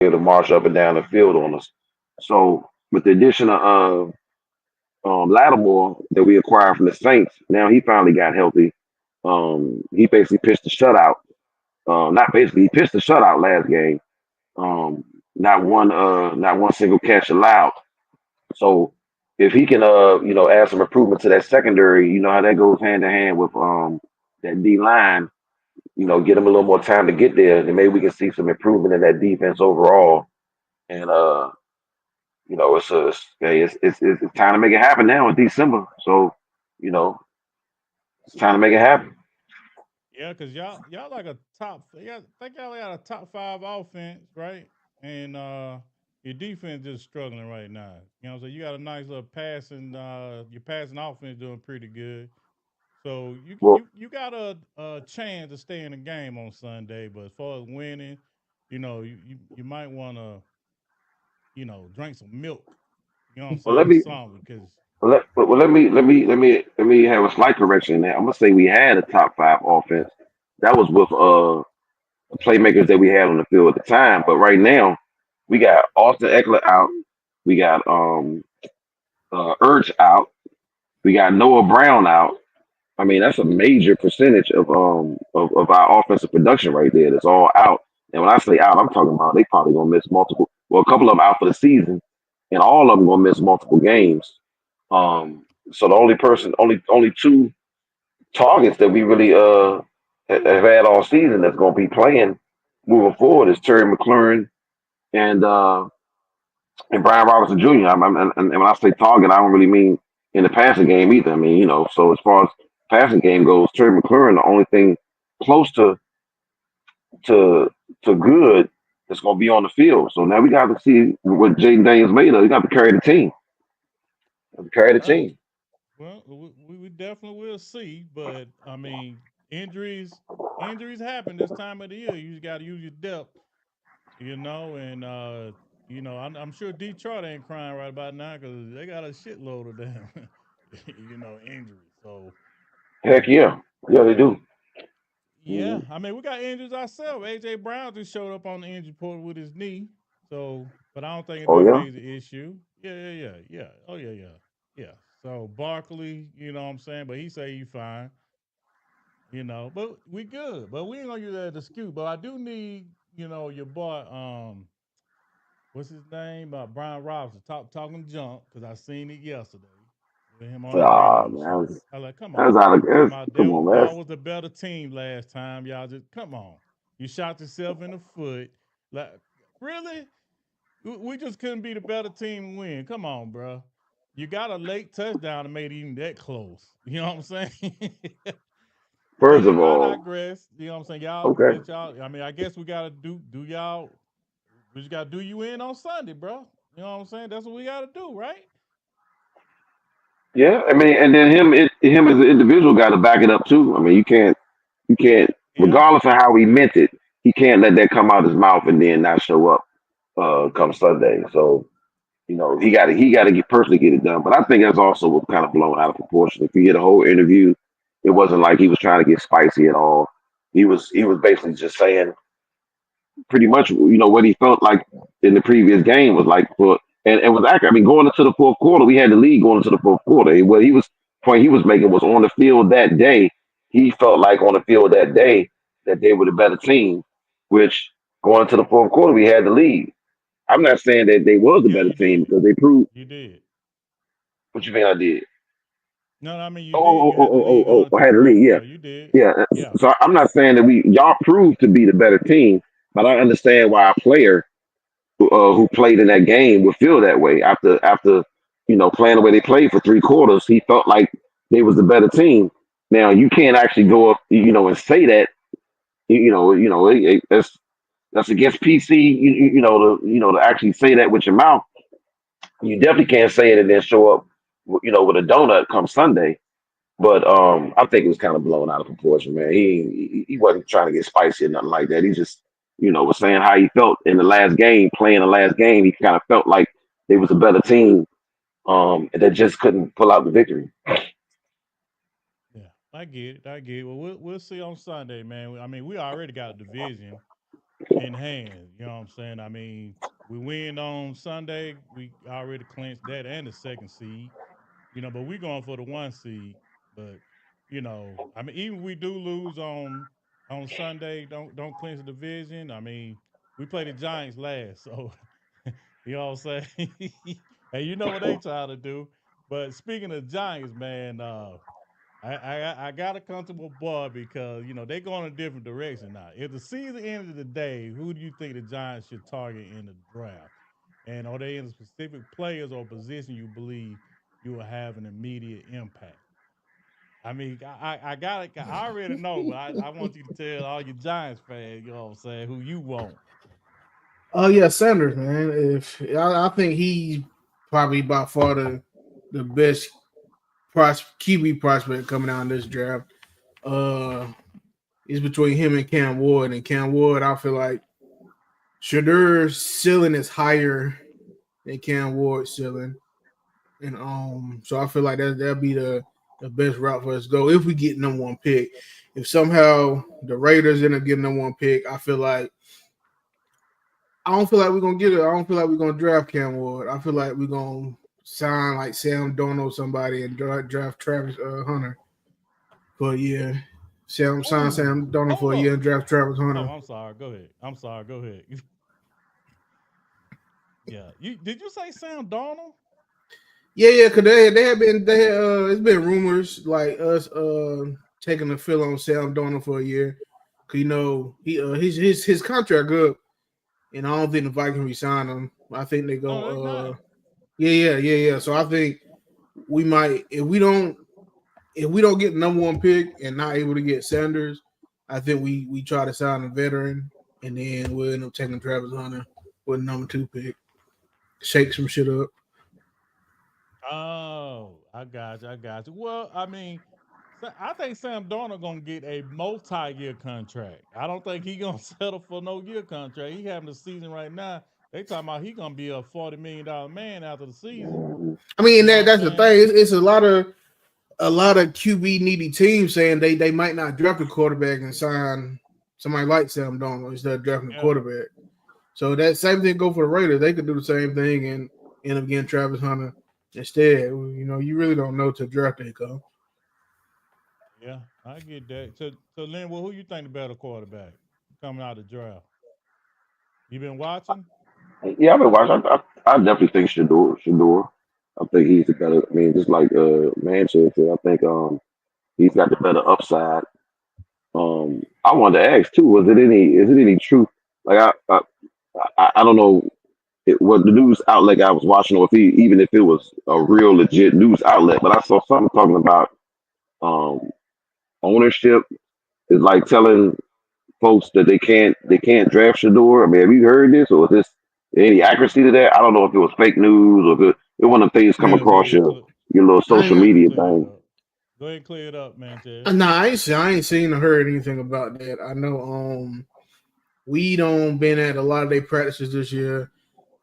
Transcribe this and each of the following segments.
able to march up and down the field on us. So with the addition of Lattimore that we acquired from the Saints, now he finally got healthy. He basically pitched the shutout. Not basically, he pitched the shutout last game. Um, not one single catch allowed. So if he can, add some improvement to that secondary, you know how that goes hand in hand with that D line. Get him a little more time to get there, then maybe we can see some improvement in that defense overall. And it's time to make it happen now in December. So, you know, it's time to make it happen. Yeah, because y'all like a top. Yeah, think y'all got a top five offense, right? And your defense just struggling right now. You know, so you got a nice little passing. Your passing offense doing pretty good. So you Well, you you got a chance to stay in the game on Sunday. But as far as winning, you might want to drink some milk. You know what I'm well, saying, or something because let me have a slight correction there. I'm gonna say we had a top five offense. That was with the playmakers that we had on the field at the time. But right now, we got Austin Eckler out. We got Urge out. We got Noah Brown out. I mean, that's a major percentage of our offensive production right there. That's all out. And when I say out, I'm talking about they probably gonna miss multiple. Well, a couple of them out for the season, and all of them gonna miss multiple games. So the only two targets that we really have had all season that's gonna be playing moving forward is Terry McLaurin and Brian Robinson Jr. And when I say target, I don't really mean in the passing game either. I mean, so as far as passing game goes, Terry McLaurin, the only thing close to to good that's going to be on the field. So now we got to see what Jaden Daniels made of. He got to carry the team. Got to carry the uh, team. well, we definitely will see. But I mean, injuries happen this time of the year. You just got to use your depth, and I'm sure Detroit ain't crying right about now because they got a shitload of them, injuries. So Heck yeah, yeah they do. yeah, Mhm. I mean we got injuries ourselves. AJ Brown just showed up on the injury report with his knee. So, but I don't think it's Oh no yeah, major issue. Yeah. Oh yeah. So Barkley, you know what I'm saying, but he say he fine. But we good. But we ain't gonna use that as an excuse. But I do need, your boy, what's his name? Brian Robinson, talking junk, because I seen it yesterday with him on the radio man, show. I like, come that's on, out of man. Talking that's, about come on, man. y'all was the better team last time. Y'all just come on. You shot yourself in the foot. Like, really? We just couldn't be the better team and win. Come on, bro. You got a late touchdown and made it even that close. You know what I'm saying? But First of I all, digress. You know what I'm saying? Y'all okay, let y'all. I mean, I guess we gotta do y'all. We just gotta do you in on Sunday, bro. You know what I'm saying? That's what we gotta do, right? yeah. I mean, and then him as an individual got to back it up too. I mean, you can't, Yeah. regardless of how he meant it, he can't let that come out his mouth and then not show up come Sunday. So he got to get personally get it done. But I think that's also what kind of blown out of proportion. If you get a whole interview, it wasn't like he was trying to get spicy at all. He was basically just saying pretty much what he felt like in the previous game was like for and was accurate. I mean, going into the fourth quarter, we had the lead going into the fourth quarter. What he was point he was making was on the field that day. He felt like on the field that day that they were the better team, which going into the fourth quarter we had the lead. I'm not saying that they was the Yeah, better you team did. because they proved You did. what you mean I did. No, I mean you Oh, did. oh, You oh, had the oh, lead oh, going oh, into I the had the fourth lead. Yeah, quarter. You did. yeah. Yeah. So I'm not saying that we y'all proved to be the better team, but I understand why a player who played in that game would feel that way after playing the way they played for 3 quarters. He felt like they was the better team. Now you can't actually go up and say that that's against PC. To actually say that with your mouth. You definitely can't say it and then show up with a donut come Sunday. But I think it was kind of blown out of proportion, man. He wasn't trying to get spicy or nothing like that. He just, was saying how he felt in the last game, playing the last game. He kind of felt like they was a better team, that just couldn't pull out the victory. Yeah. I get it. I get it. Well, we'll see on Sunday, man. I mean, we already got a division. in hand. You know what I'm saying? I mean, we win on Sunday. We already clinched that and the second seed. But we're going for the one seed. But I mean, even we do lose on Sunday, don't clinch the division. I mean, we play the Giants last, so you know what I'm saying. And you know what they try to do. But speaking of Giants, man, I got a comfortable bar because they going a different direction now. If the season ended today, who do you think the Giants should target in the draft? And are they in specific players or position you believe you will have an immediate impact? I mean, I got it. I already know, but I want you to tell all your Giants fans, you know what I'm saying, who you want. Oh yeah, Sanders, man. If I think he's probably by far the best QB prospect coming out in this draft. Uh, it's between him and Cam Ward, and Cam Ward, I feel like Shadur's ceiling is higher than Cam Ward's ceiling, and so I feel like that'll be the best route for us to go if we get number one pick. If somehow the Raiders end up getting number one pick, I don't feel like we're gonna get it. I don't feel like we're gonna draft Cam Ward. I feel like we're gonna sign like Sam Darnold somebody and draft Travis Hunter for a year. Sign Ooh, Sam Darnold for hold a year up. and draft Travis Oh, Hunter. I'm sorry. Go ahead. I'm sorry. Go ahead. Yeah. Did you say Sam Darnold? Yeah, because they have been it's been rumors like us taking the fill on Sam Darnold for a year. Cause he his contract up, and I don't think the Vikings resign him. I think they No, they go not. yeah. So I think we might if we don't get number one pick and not able to get Sanders, I think we try to sign a veteran and then we'll end up taking Travis Hunter with number two pick. Shake some shit up. Oh, I got you. I got you. Well, I mean, I think Sam Darnold gonna get a multi-year contract. I don't think he gonna settle for no year contract. He having a season right now. They talking about he gonna be a $40 million man after the season. I mean You know what I'm that's the saying? thing. It's a lot of QB needy teams saying they might not draft a quarterback and sign somebody like Sam Darnold instead of drafting a Yeah, quarterback. So that same thing go for the Raiders. They could do the same thing and end up getting Travis Hunter instead. You really don't know till draft day comes. yeah, I get that. So Lynn, well, who you think the better quarterback coming out of the draft? You been watching? Yeah, I've been watching. I definitely think Shador. Shador. I think he's the better. I mean, just like Manchester, I think he's got the better upside. I wanted to ask too. Is it any truth? Like I don't know what the news outlet I was watching, or even if it was a real legit news outlet, but I saw something talking about um ownership is like telling folks that they can't draft Shador. I mean, have you heard this, or is this any accuracy to that? I don't know if it was fake news or if it one of the things come Yeah, go across ahead, your little social I go media clear it thing. up. Go ahead, and clear it up, man. Nah, I ain't seen or heard anything about that. I know we don't been at a lot of their practices this year,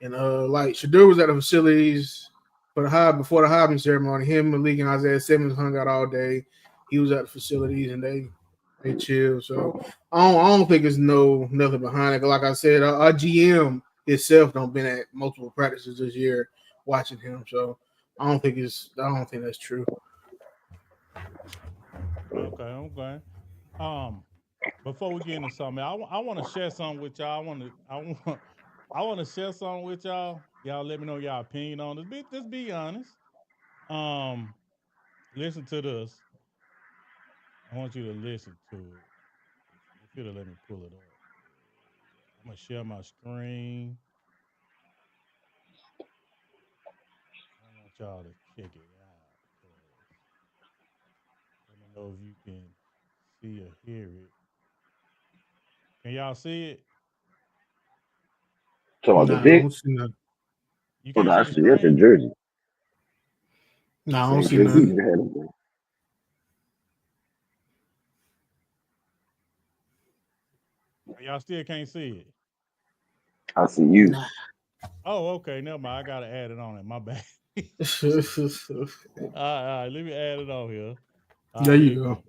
and like Shadur was at the facilities for before the Heisman ceremony. Him, Malik, and Isaiah Simmons hung out all day. He was at the facilities and they chill. So I don't think it's nothing behind it. Like I said, our GM itself don't been at multiple practices this year watching him. So I don't think that's true. Okay, okay. Um, Before we get into something, I want to share something with y'all. I want to share something with y'all. Y'all let me know y'all opinion on this. Just be honest. Um, Listen to this. I want you to listen to it. If you'll let me pull it up. I'm gonna share my screen. I want y'all to check it out. 'Cause let me know if you can see or hear it. Can y'all see it? So about the Nah, I pick. don't see nothing. You Oh, can't see the that's a screen? jersey. Nah, I don't Same see jersey. nothing. You had it. Y'all still can't see it. I see you. Nah. Oh, okay. Never mind. I gotta add it on it. My bad. All right. Let me add it on here. All There right, here you you go. go.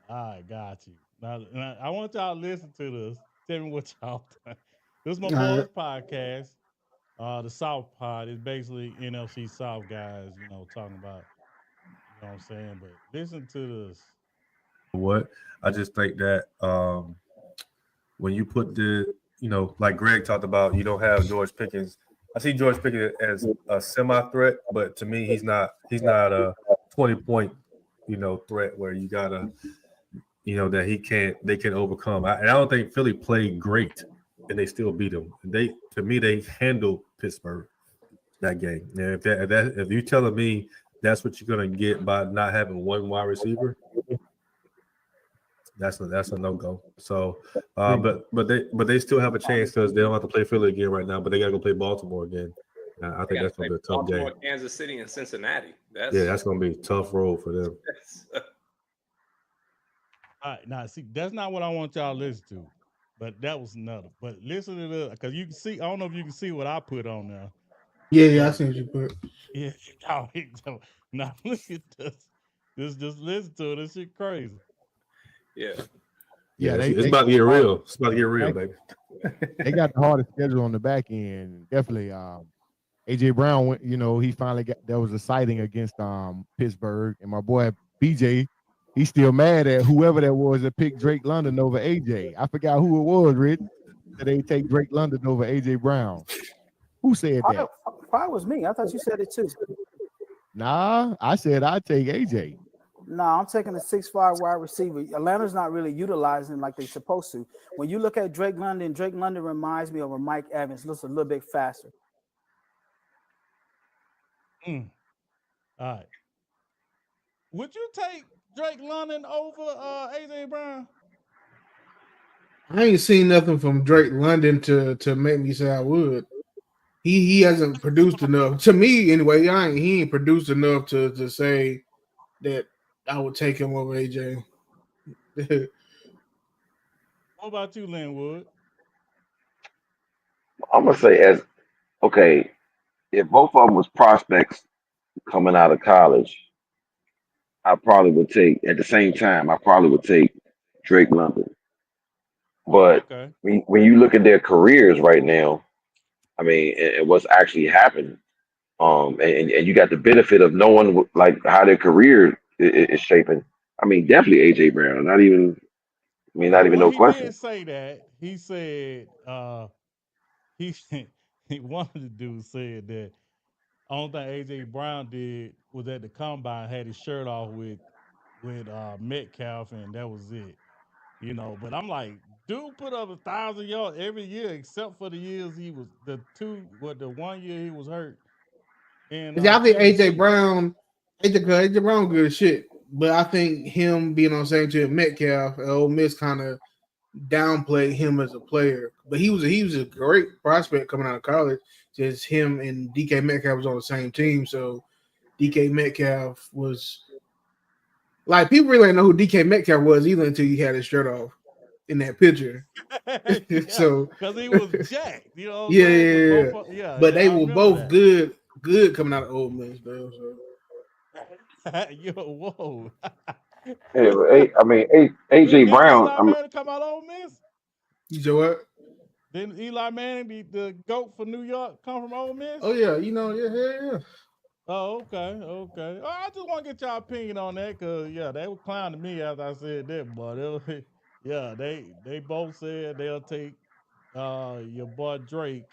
All right, got you. Now I want y'all to listen to this. Tell me what y'all think. This is my All right. boys podcast. The South Pod is basically NFC South guys, talking about, you know what I'm saying? But listen to this. What I just think that when you put like Greg talked about, you don't have George Pickens. I see George Pickens as a semi-threat, but to me, he's not. He's not a 20-point, threat where you gotta, that they can overcome. And I don't think Philly played great, and they still beat them. To me, they handled Pittsburgh that game. And if you're telling me that's what you're gonna get by not having one wide receiver, that's a no go. So, but they still have a chance because they don't have to play Philly again right now, but they got to go play Baltimore again. I think that's going to be a tough Baltimore, game. Kansas City, and Cincinnati. That's going to be a tough road for them. All right, now see, that's not what I want y'all to listen to, but that was another. But listen to the because you can see. I don't know if you can see what I put on there. Yeah, I see what you put. Yeah, now look at this. Just listen to it. This shit crazy. Yeah. Yeah, it's about to get real. It's about to get real, baby. They got the hardest schedule on the back end. Definitely. AJ Brown went, he finally got there was a sighting against Pittsburgh. And my boy BJ, he's still mad at whoever that was that picked Drake London over AJ. I forgot who it was, Rich, that they take Drake London over AJ Brown. Who said that? Probably was me. I thought you said it too. Nah, I said I'd take AJ. No, I'm taking a 6'5" wide receiver. Atlanta's not really utilizing like they're supposed to. When you look at Drake London reminds me of a Mike Evans. Looks a little bit faster. All right. Would you take Drake London over AJ Brown? I ain't seen nothing from Drake London to make me say I would. He hasn't produced enough to me anyway. He ain't produced enough to say that I would take him over AJ. What about you, Linwood? I'm gonna say if both of them was prospects coming out of college, I probably would take at the same time. I probably would take Drake London. But Okay. when you look at their careers right now, I mean, and what's actually happened, and you got the benefit of knowing like how their career is shaping. I mean, definitely AJ Brown. Not even no He question. did say that. He said he one of the dudes said that only thing AJ Brown did was at the combine had his shirt off with Metcalf, and that was it. But I'm like, dude put up 1,000 yards every year except for the years he was the 1 year he was hurt. And Yeah, I think Tennessee. AJ Brown good as shit. But I think him being on the same team with Metcalf, Ole Miss kind of downplayed him as a player. But he was a great prospect coming out of college. Just him and DK Metcalf was on the same team, so DK Metcalf was like people really didn't know who DK Metcalf was either until he had his shirt off in that picture. Yeah, So because he was jacked, yeah. But they I were remember both that. good coming out of Ole Miss, though. So. Yo, whoa. Anyway, I mean, AJ Didn't Brown. Eli Manning come out of Ole Miss? You know what? Didn't Eli Manning, the GOAT for New York, come from Ole Miss? Oh yeah, yeah. Oh, okay. Oh, I just want to get y'all opinion on that because they were clowning me after I said that, but they both said they'll take your boy Drake,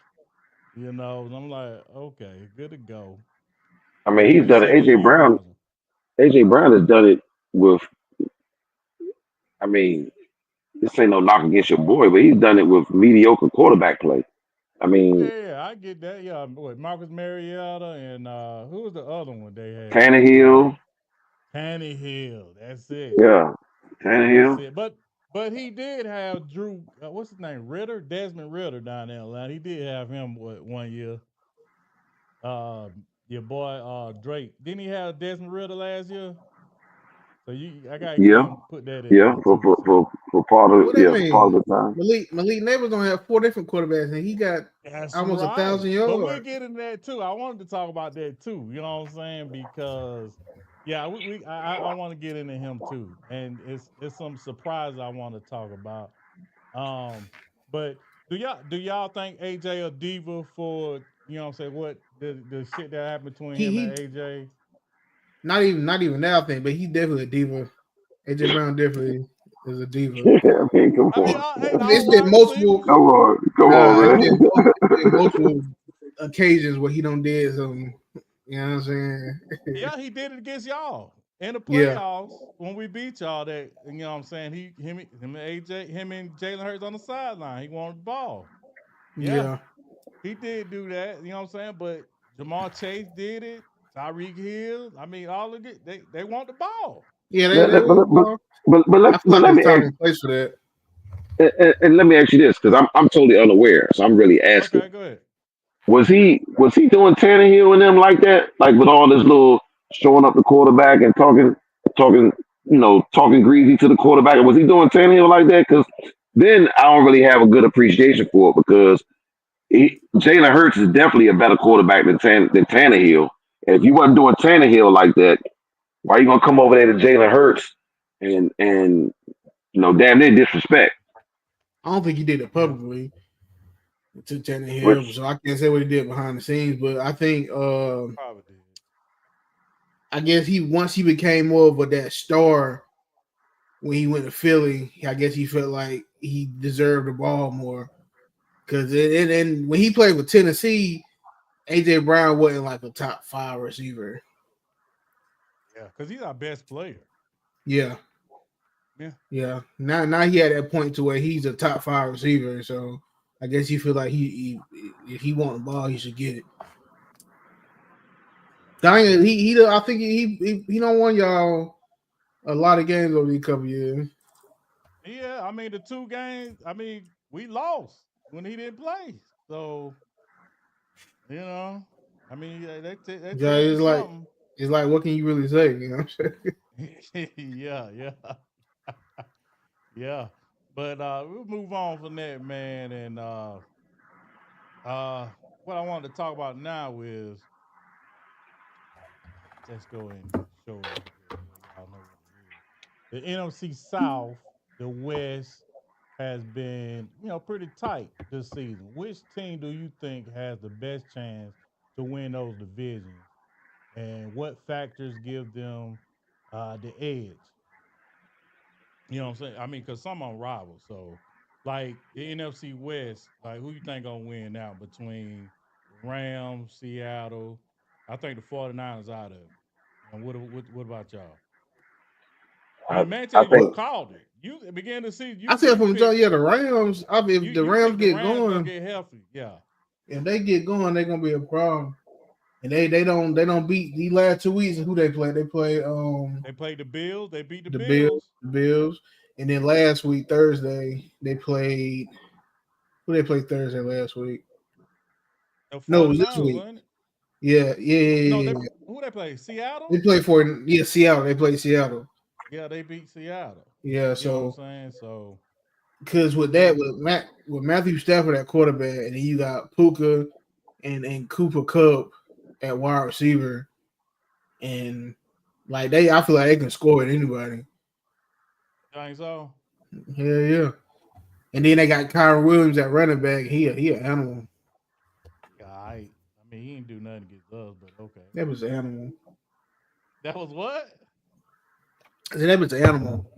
and I'm like, okay, good to go. I mean, Give he's me done it. $71,000. AJ Brown has done it with. I mean, this ain't no knock against your boy, but he's done it with mediocre quarterback play. I mean, Yeah, I get that. Yeah, Marcus Mariota and who was the other one they had? Tannehill. Tannehill. That's it. Yeah, That's Tannehill. it. But he did have Drew. What's his name? Desmond Ritter down there in Atlanta. He did have him 1 year. Your boy Drake. Didn't he have Desmond Ritter last year? So I gotta Yeah, put that in yeah. there For too. So part of What that for part mean? of the time. Malik Neighbors don't have 4 different quarterbacks, and he got that's almost right. 1,000 But we'll yards. get into that too. I wanted to talk about that too. You know what I'm saying? Because I want to get into him too, and it's some surprise I want to talk about. But do y'all think AJ a diva for, you know what I'm saying, what the shit that happened between him He and AJ? not even now thing, but he definitely a diva. AJ Brown definitely is a diva. I mean, come I mean, on, It's all been wide multiple. receivers. come on, It's man. been multiple occasions where he don't did some. You know what I'm saying? Yeah, he did it against y'all in the Yeah, playoffs when we beat y'all. That, you know what I'm saying, him and AJ, him and Jalen Hurts on the sideline. He wanted the ball. Yeah, yeah. he did do that. You know what I'm saying? But Jamar Chase did it. Tyreek Hill. I mean, all of it. They want the ball. Yeah, Let- they let- want but, the but, ball. I feel but like let it's me time ask, and place for that. and let me ask you this, because I'm totally unaware, so I'm really asking. Okay, go ahead. Was he doing Tannehill and them like that, like with all this little showing up the quarterback and talking, talking greasy to the quarterback? Was he doing Tannehill like that? Because then I don't really have a good appreciation for it because Jalen Hurts is definitely a better quarterback than Tannehill. And if you wasn't doing Tannehill like that, why are you gonna come over there to Jalen Hurts and damn near disrespect? I don't think he did it Yeah, publicly to Tannehill, Which so I can't say what he did behind the scenes. But I think, probably did. I guess once he became more of that star when he went to Philly, I guess he felt like he deserved the ball more. Because and when he played with Tennessee, AJ Brown wasn't like a top 5 receiver. Yeah, because he's our best player. Yeah, Yeah. yeah. Now he had that point to where he's a top 5 receiver. So I guess he feel like if he want the ball, he should get it. I think he don't want y'all a lot of games over these couple years. Yeah, I mean, the 2 games, I mean, we lost when he didn't play. So, I mean, they Yeah, tell you something. it's like what can you really say? You know what I'm saying? Yeah. Yeah. But we'll move on from that, man. And what I wanted to talk about now is, let's go and show it right here so y'all know what it is. The NFC South, the West, has been, pretty tight this season. Which team do you think has the best chance to win those divisions? And what factors give them the edge? You know what I'm saying? I mean, because some are rivals. So, like the NFC West, like who you think gonna win now between Rams, Seattle? I think the 49ers out of it. And what about y'all? I I, mean, man, I you think called it. You began to see. I said from Picked. John, yeah, the Rams. I mean, if the You Rams picked the get Rams gonna going, get healthy. Yeah. if they get going, they're gonna be a problem. And they don't beat these last 2 weeks. Who they play? They play They played the Bills. They beat the the Bills. Bills, and then last week Thursday they played. Who they played Thursday last week? The No, it was this 49ers, week. wasn't it? Yeah. No, They who they play? Seattle? played Seattle. They played Seattle. Yeah, they beat Seattle. Yeah, You know what I'm so saying? So because with Matthew Stafford at quarterback, and then you got Puka and Cooper Kupp at wide receiver, and I feel like they can score at anybody. you think so? Hell yeah. And then they got Kyron Williams at running back. He an animal. Yeah, I mean, he didn't do nothing against us, but okay. That was an animal. That was what? I said that was an animal.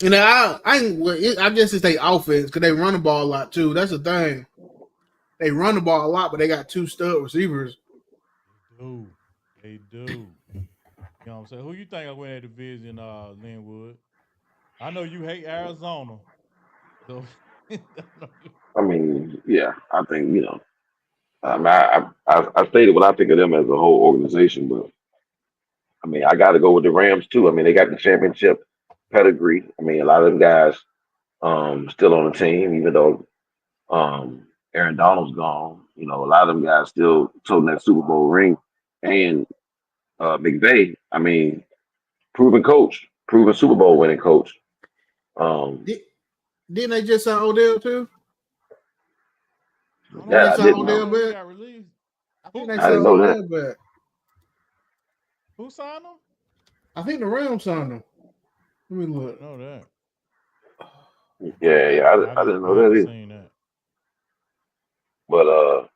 And I guess it's their offense because they run the ball a lot too. That's the thing. They run the ball a lot, but they got 2 stud receivers. They do. You know what I'm saying? Who you think will win that division, Linwood? I know you hate Arizona. So I mean, yeah, I think I stated what I think of them as a whole organization, but I mean, I got to go with the Rams too. I mean, they got the championship pedigree. I mean, a lot of them guys still on the team, even though Aaron Donald's gone. A lot of them guys still toting that Super Bowl ring. And McVay, I mean, proven Super Bowl winning coach. Didn't they just sign Odell too? I don't That I They know. signed didn't I know. Odell know he back. got released. I think Who they I didn't signed know that. Odell back. who signed him? I think the Rams signed him. Let me I look. didn't know that. Yeah, I didn't know that haven't either. seen that. But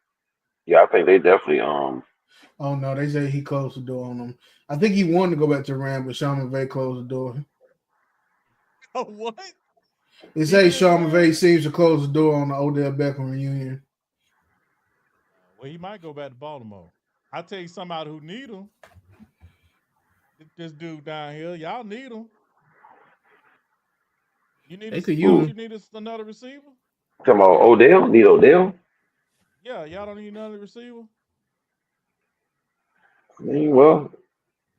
yeah, I think they definitely Oh no, they say he closed the door on them. I think he wanted to go back to Ram, but Sean McVay closed the door. Oh, what? They He say did, Sean man? McVay seems to close the door on the Odell Beckham reunion. Well, he might go back to Baltimore. I tell you somebody who need him. This dude down here, y'all need him. You need They could you use ooh, him. need another receiver. come on, Odell, need Odell. Yeah, y'all don't need another receiver. I mean, well,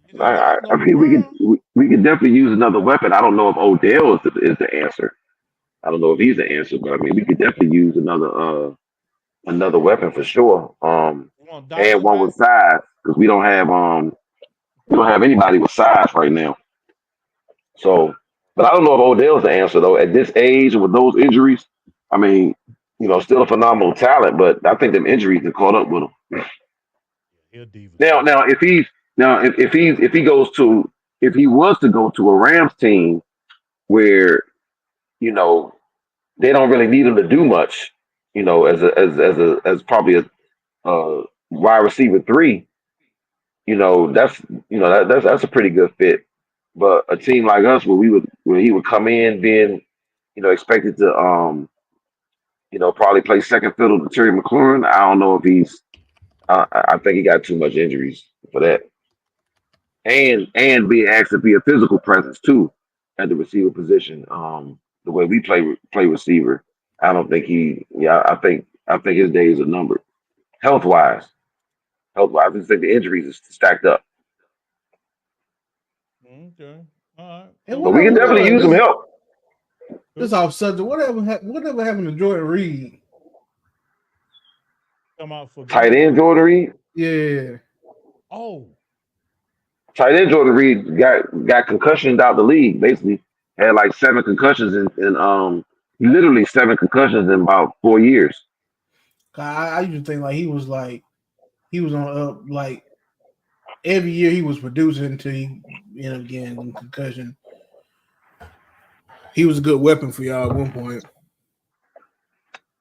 You just lost I Noah mean, Brown. we could definitely use another weapon. I don't know if Odell is the answer. I don't know if he's the answer, but I mean, we could definitely use another weapon for sure. You want And Dalton one back? with size because we don't have anybody with size right now. So, but I don't know if Odell's the answer though. At this age with those injuries, I mean, still a phenomenal talent, but I think them injuries have caught up with him. He'll diva Now, too. now if he's now if he goes to if he was to go to a Rams team where you know they don't really need him to do much, as probably a wide receiver three, that's that's a pretty good fit. But a team like us where he would come in being expected to probably play second fiddle to Terry McLaurin. I don't know if he's I think he got too much injuries for that. And being asked to be a physical presence too at the receiver position. The way we play receiver, I don't think he. Yeah, I think his days are numbered. Health wise, I just think the injuries is stacked up. Okay. All right. And So But we we can got definitely use some help. this who off subject. Whatever happened to Jordan Reed? come out for Tight Green end Bay. Jordan Reed. Yeah. Oh, Tight end Jordan Reed got concussioned out the league. Basically, had like seven concussions in literally seven concussions in about 4 years. I used to think he was on up like every year he was producing until he ended up getting concussion. He was a good weapon for y'all at one point.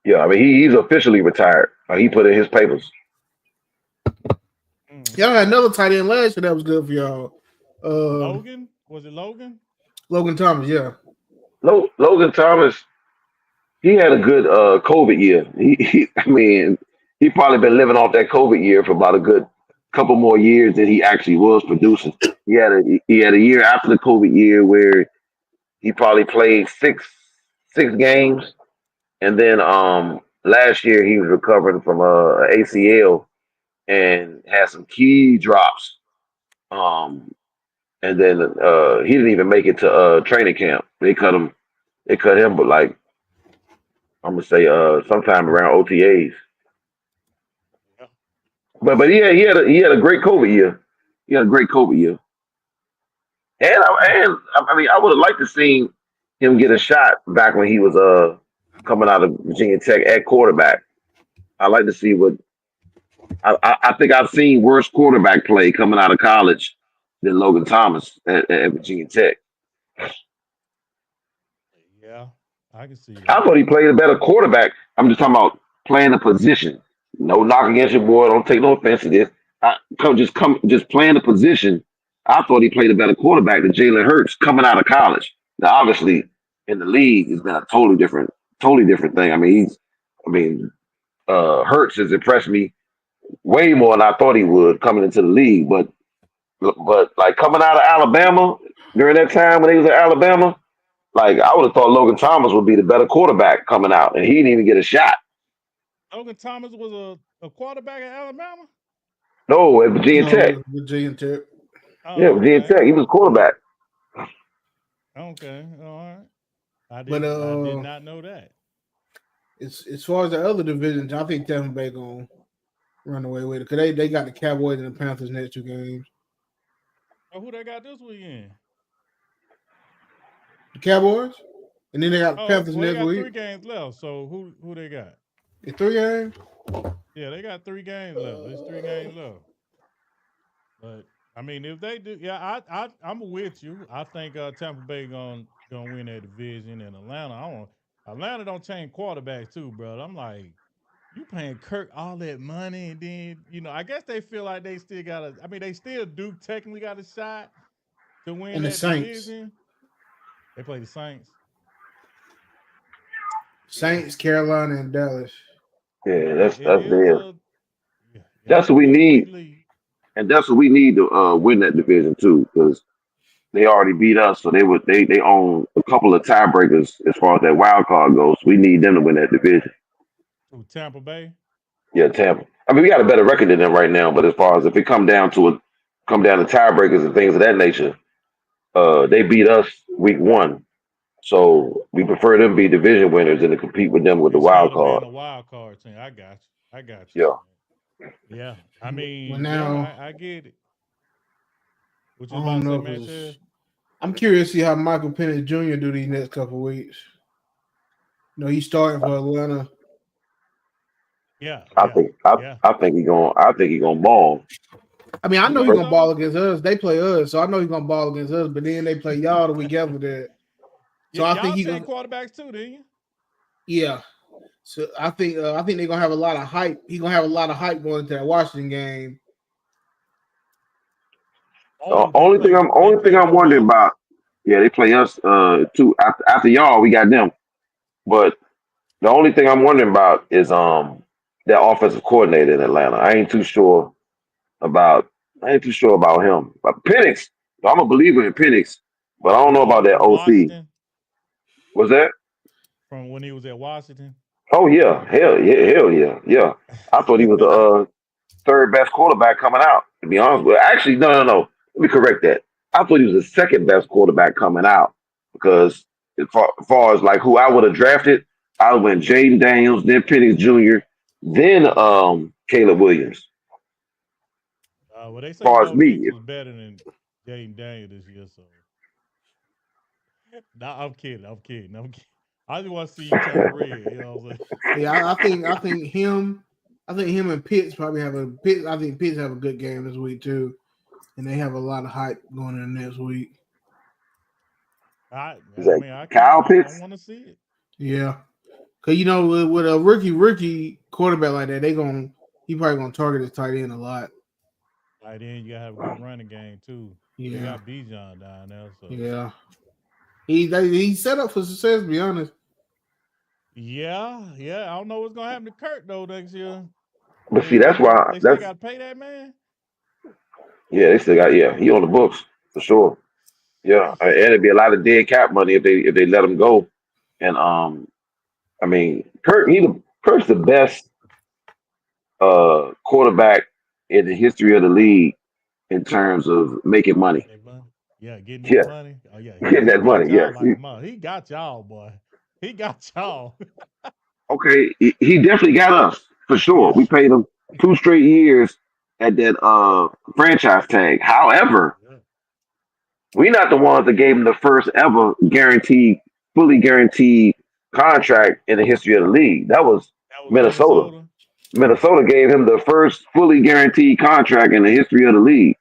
Yeah, I mean he's officially retired. He put in his papers. Y'all had another tight end last year that was good for y'all. Logan? Was it Logan? Logan Thomas, yeah. Logan Thomas, he had a good COVID year. I mean, he probably been living off that COVID year for about a good couple more years than he actually was producing. He had a year after the COVID year where he probably played six games, and then last year he was recovering from ACL and had some key drops. Um, and then he didn't even make it to training camp. They cut him, but like I'm gonna say sometime around OTAs. Yeah. But he had a great COVID year. He had a great COVID year, and I mean I would have liked to seen him get a shot back when he was coming out of Virginia Tech at quarterback. I like to see what I think I've seen worse quarterback play coming out of college than Logan Thomas at Virginia Tech. Yeah. I can see I that. thought he played a better quarterback. I'm just talking about playing the position. No knock against your boy. Don't take no offense to this. Just playing the position. I thought he played a better quarterback than Jalen Hurts coming out of college. Now, obviously, in the league, it's been a totally different thing. I mean, Hurts has impressed me way more than I thought he would coming into the league. But like coming out of Alabama during that time when he was at Alabama, like I would have thought Logan Thomas would be the better quarterback coming out, and he didn't even get a shot. Logan Thomas was a quarterback at Alabama? No, at Virginia Tech. No, Virginia Tech. Yeah, Oh, Virginia okay. Tech. He was quarterback. Okay. All right. But I did not know that. it's as far as the other divisions, I think Tampa Bay gonna run away with it because they got the Cowboys and the Panthers next two games. Oh, who they got this weekend? The Cowboys, and then they got the Oh, Panthers well, they next got week. 3 games left. So who they got? It's 3 games. Yeah, they got 3 games left. There's 3 games left. But I mean, if they do, yeah, I'm with you. I think Tampa Bay gonna gonna win that division. And Atlanta don't change quarterbacks too, bro. I'm like, you paying Kirk all that money, and then I guess they feel like they still got I mean, they still do technically got a shot to win And the that Saints. division. They play the Saints. Saints, Carolina, and Dallas. Yeah, that's It that's is there. That's it's a what we good need, league. and that's what we need to win that division too, because they already beat us, so they own a couple of tiebreakers as far as that wild card goes. We need them to win that division. Ooh, Tampa Bay. Yeah, Tampa. I mean, we got a better record than them right now, but as far as if it come down to tiebreakers and things of that nature, they beat us week one, so we prefer them be division winners than to compete with them with the Instead wild of being card. a wild card team. I got you. I got you. Yeah, Yeah. I Well, mean, now I get it. What I you was about don't to say, know man? because I'm curious to see how Michael Penix Jr. do these next couple weeks. He's starting for Atlanta. Yeah, I yeah, think yeah. I think he gonna ball. I mean, I You know he's think gonna ball so? against us. They play us, so I know he's gonna ball against us. But then they play y'all the week after that. So I think Y'all he's take gonna, quarterbacks too, didn't you? yeah. So I think they're gonna have a lot of hype. He's gonna have a lot of hype going into that Washington game. Oh, they Only thing play I'm wondering Dallas. about, yeah, they play us too. After y'all, we got them. But the only thing I'm wondering about is that offensive coordinator in Atlanta. About I ain't too sure about him. But Penix, I'm a believer in Penix, but I don't know about that From OC. Washington, Was that? from when he was at Washington. Oh yeah, hell yeah, yeah. I thought he was the third best quarterback coming out. To be honest with you, actually, no. Let me correct that. I thought he was the second best quarterback coming out because as far as like who I would have drafted, I went Jaden Daniels, then Penix Jr., then Caleb Williams. Well, they As say far as Bo Nix me, was better than Jaden Daniel this year, so nah, I'm kidding. I just want to see you turn red. You know what I'm saying? Yeah, I think him and Pitts probably have a Pitts. I think Pitts have a good game this week too, and they have a lot of hype going in next week. I is that mean, I Kyle I Pitts? want to see it. Yeah, because with a rookie quarterback like that, he probably gonna target his tight end a lot. Right then, you gotta have a good running game too. They Yeah, got Bijan down there, so yeah. He's set up for success. To be honest. yeah. I don't know what's gonna happen to Kurt though next year. But see, that's why They still got to pay that man. they still got he on the books for sure. Yeah, and it'd be a lot of dead cap money if they let him go. And I mean, Kurt's the best quarterback in the history of the league in terms of making money. Getting that money. Yeah, getting that Yeah, money. Oh yeah, getting he that got money. Yeah. y'all like a mother. He got y'all, boy. He got y'all. Okay, he definitely got us for sure. Yeah. We paid him 2 straight years at that franchise tag. However, Yeah. we not the ones that gave him the first ever fully guaranteed contract in the history of the league. That was That was Minnesota. Minnesota. Minnesota gave him the first fully guaranteed contract in the history of the league.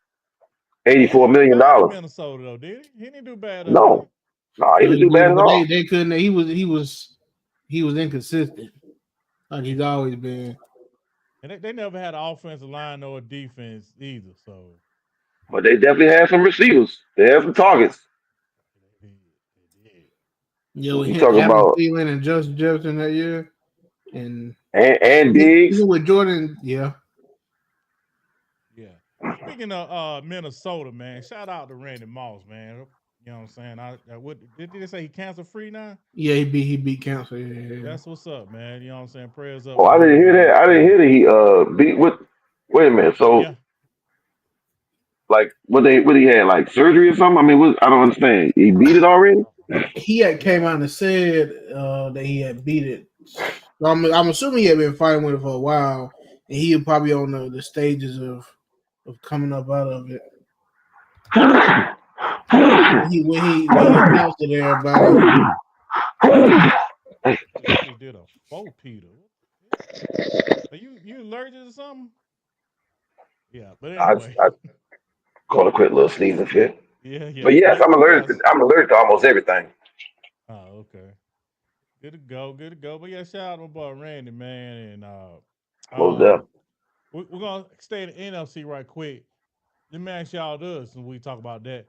He didn't $84 do million. bad in Minnesota though, did he? He didn't do bad up there. No, he No, didn't he do bad didn't, at but all. they couldn't. He was inconsistent, like he's always been. And they never had an offensive line or a defense either. So But they definitely had some receivers. They had some targets. they did. Yeah, with You talking Adam about Thielen and Justin Jefferson that year, and and Diggs. even with Jordan, yeah. Yeah. Speaking of Minnesota, man, shout out to Randy Moss, man. You know what I'm saying? What did they say he cancer free now? Yeah, he beat cancer. Yeah. That's what's up, man. You know what I'm saying? Prayers up. Oh, for I didn't him, hear man. that. I didn't hear that he beat with. Wait a minute. So Yeah. like what he had like surgery or something? I mean, I don't understand. He beat it already? He had came out and said that he had beat it. So I'm assuming he had been fighting with it for a while, and he was probably on the stages of coming up out of it. When he announced it to everybody. He just did a faux Peter. Are you allergic to something? Yeah, but anyway. I call it a quick little sneeze and shit. Yeah. But yes, But I'm allergic to almost everything. Okay. Good to go. Good to go. But yeah, shout out to my boy Randy, man. And Most deaf. we're gonna stay in the NFC right quick. Let me ask y'all this, and we talk about that.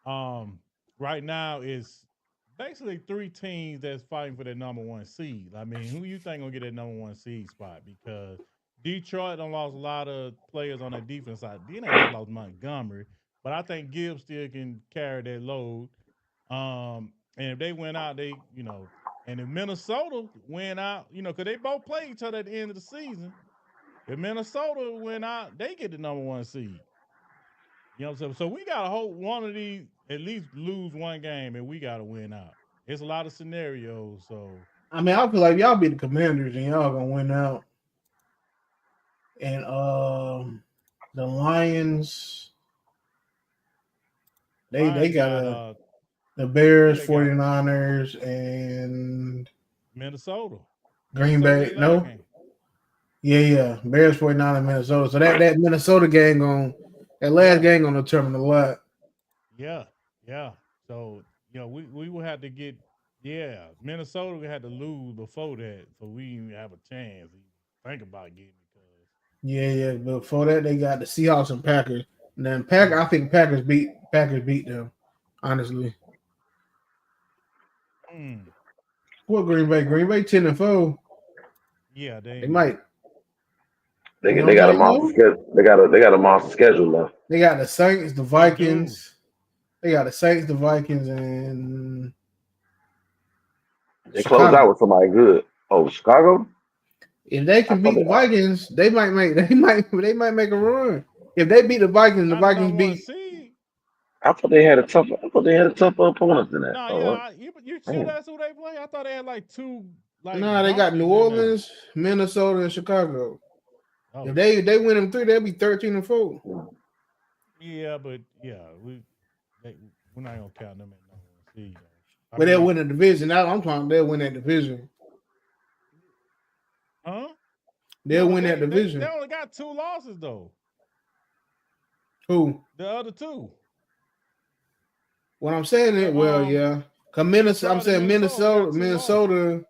Um, right now is basically three teams that's fighting for that number one seed. I mean, who you think gonna get that number one seed spot? Because Detroit done lost a lot of players on that defense side. Then they just lost Montgomery, but I think Gibbs still can carry that load. And if they went out, and if Minnesota went out, because they both play each other at the end of the season. If Minnesota went out, they get the number one seed. You know what I'm saying? So we got to hope one of these at least lose one game and we got to win out. It's a lot of scenarios. So, I mean, I feel like y'all be the Commanders and y'all gonna win out. And the Lions, they Lions got the Bears, they got? 49ers, and Minnesota. Green Minnesota, Bay. their last No, game. yeah. Bears, 49ers, Minnesota. So that Minnesota game that last game gonna determine a lot. Yeah. So, we will have to get, Minnesota we had to lose before that so we even have a chance to even think about getting it. Yeah. Before that, they got the Seahawks and Packers. And then I think Packers beat them. Honestly, what Green Bay? Green Bay 10-4. Yeah, They might. They You got a might monster know? schedule. They got a monster schedule left. They got the Saints, the Vikings. They got the Saints, the Vikings, and They close out with somebody good. Oh, Chicago. If they can beat the Vikings, they might make a run. If they beat the Vikings, the Vikings beat. I thought they had a tough opponent than that. No, you sure that's who they play? I thought they had like two. No, they got New Orleans, Minnesota, and Chicago. Oh. If they win them three, they'll be 13-4. Yeah, but we're not gonna count them at number one seed. But they'll win the division. Now I'm talking, they'll win that division. Huh? They'll win that division. They only got 2 losses though. Who? The other 2. What I'm saying is, I'm saying Minnesota.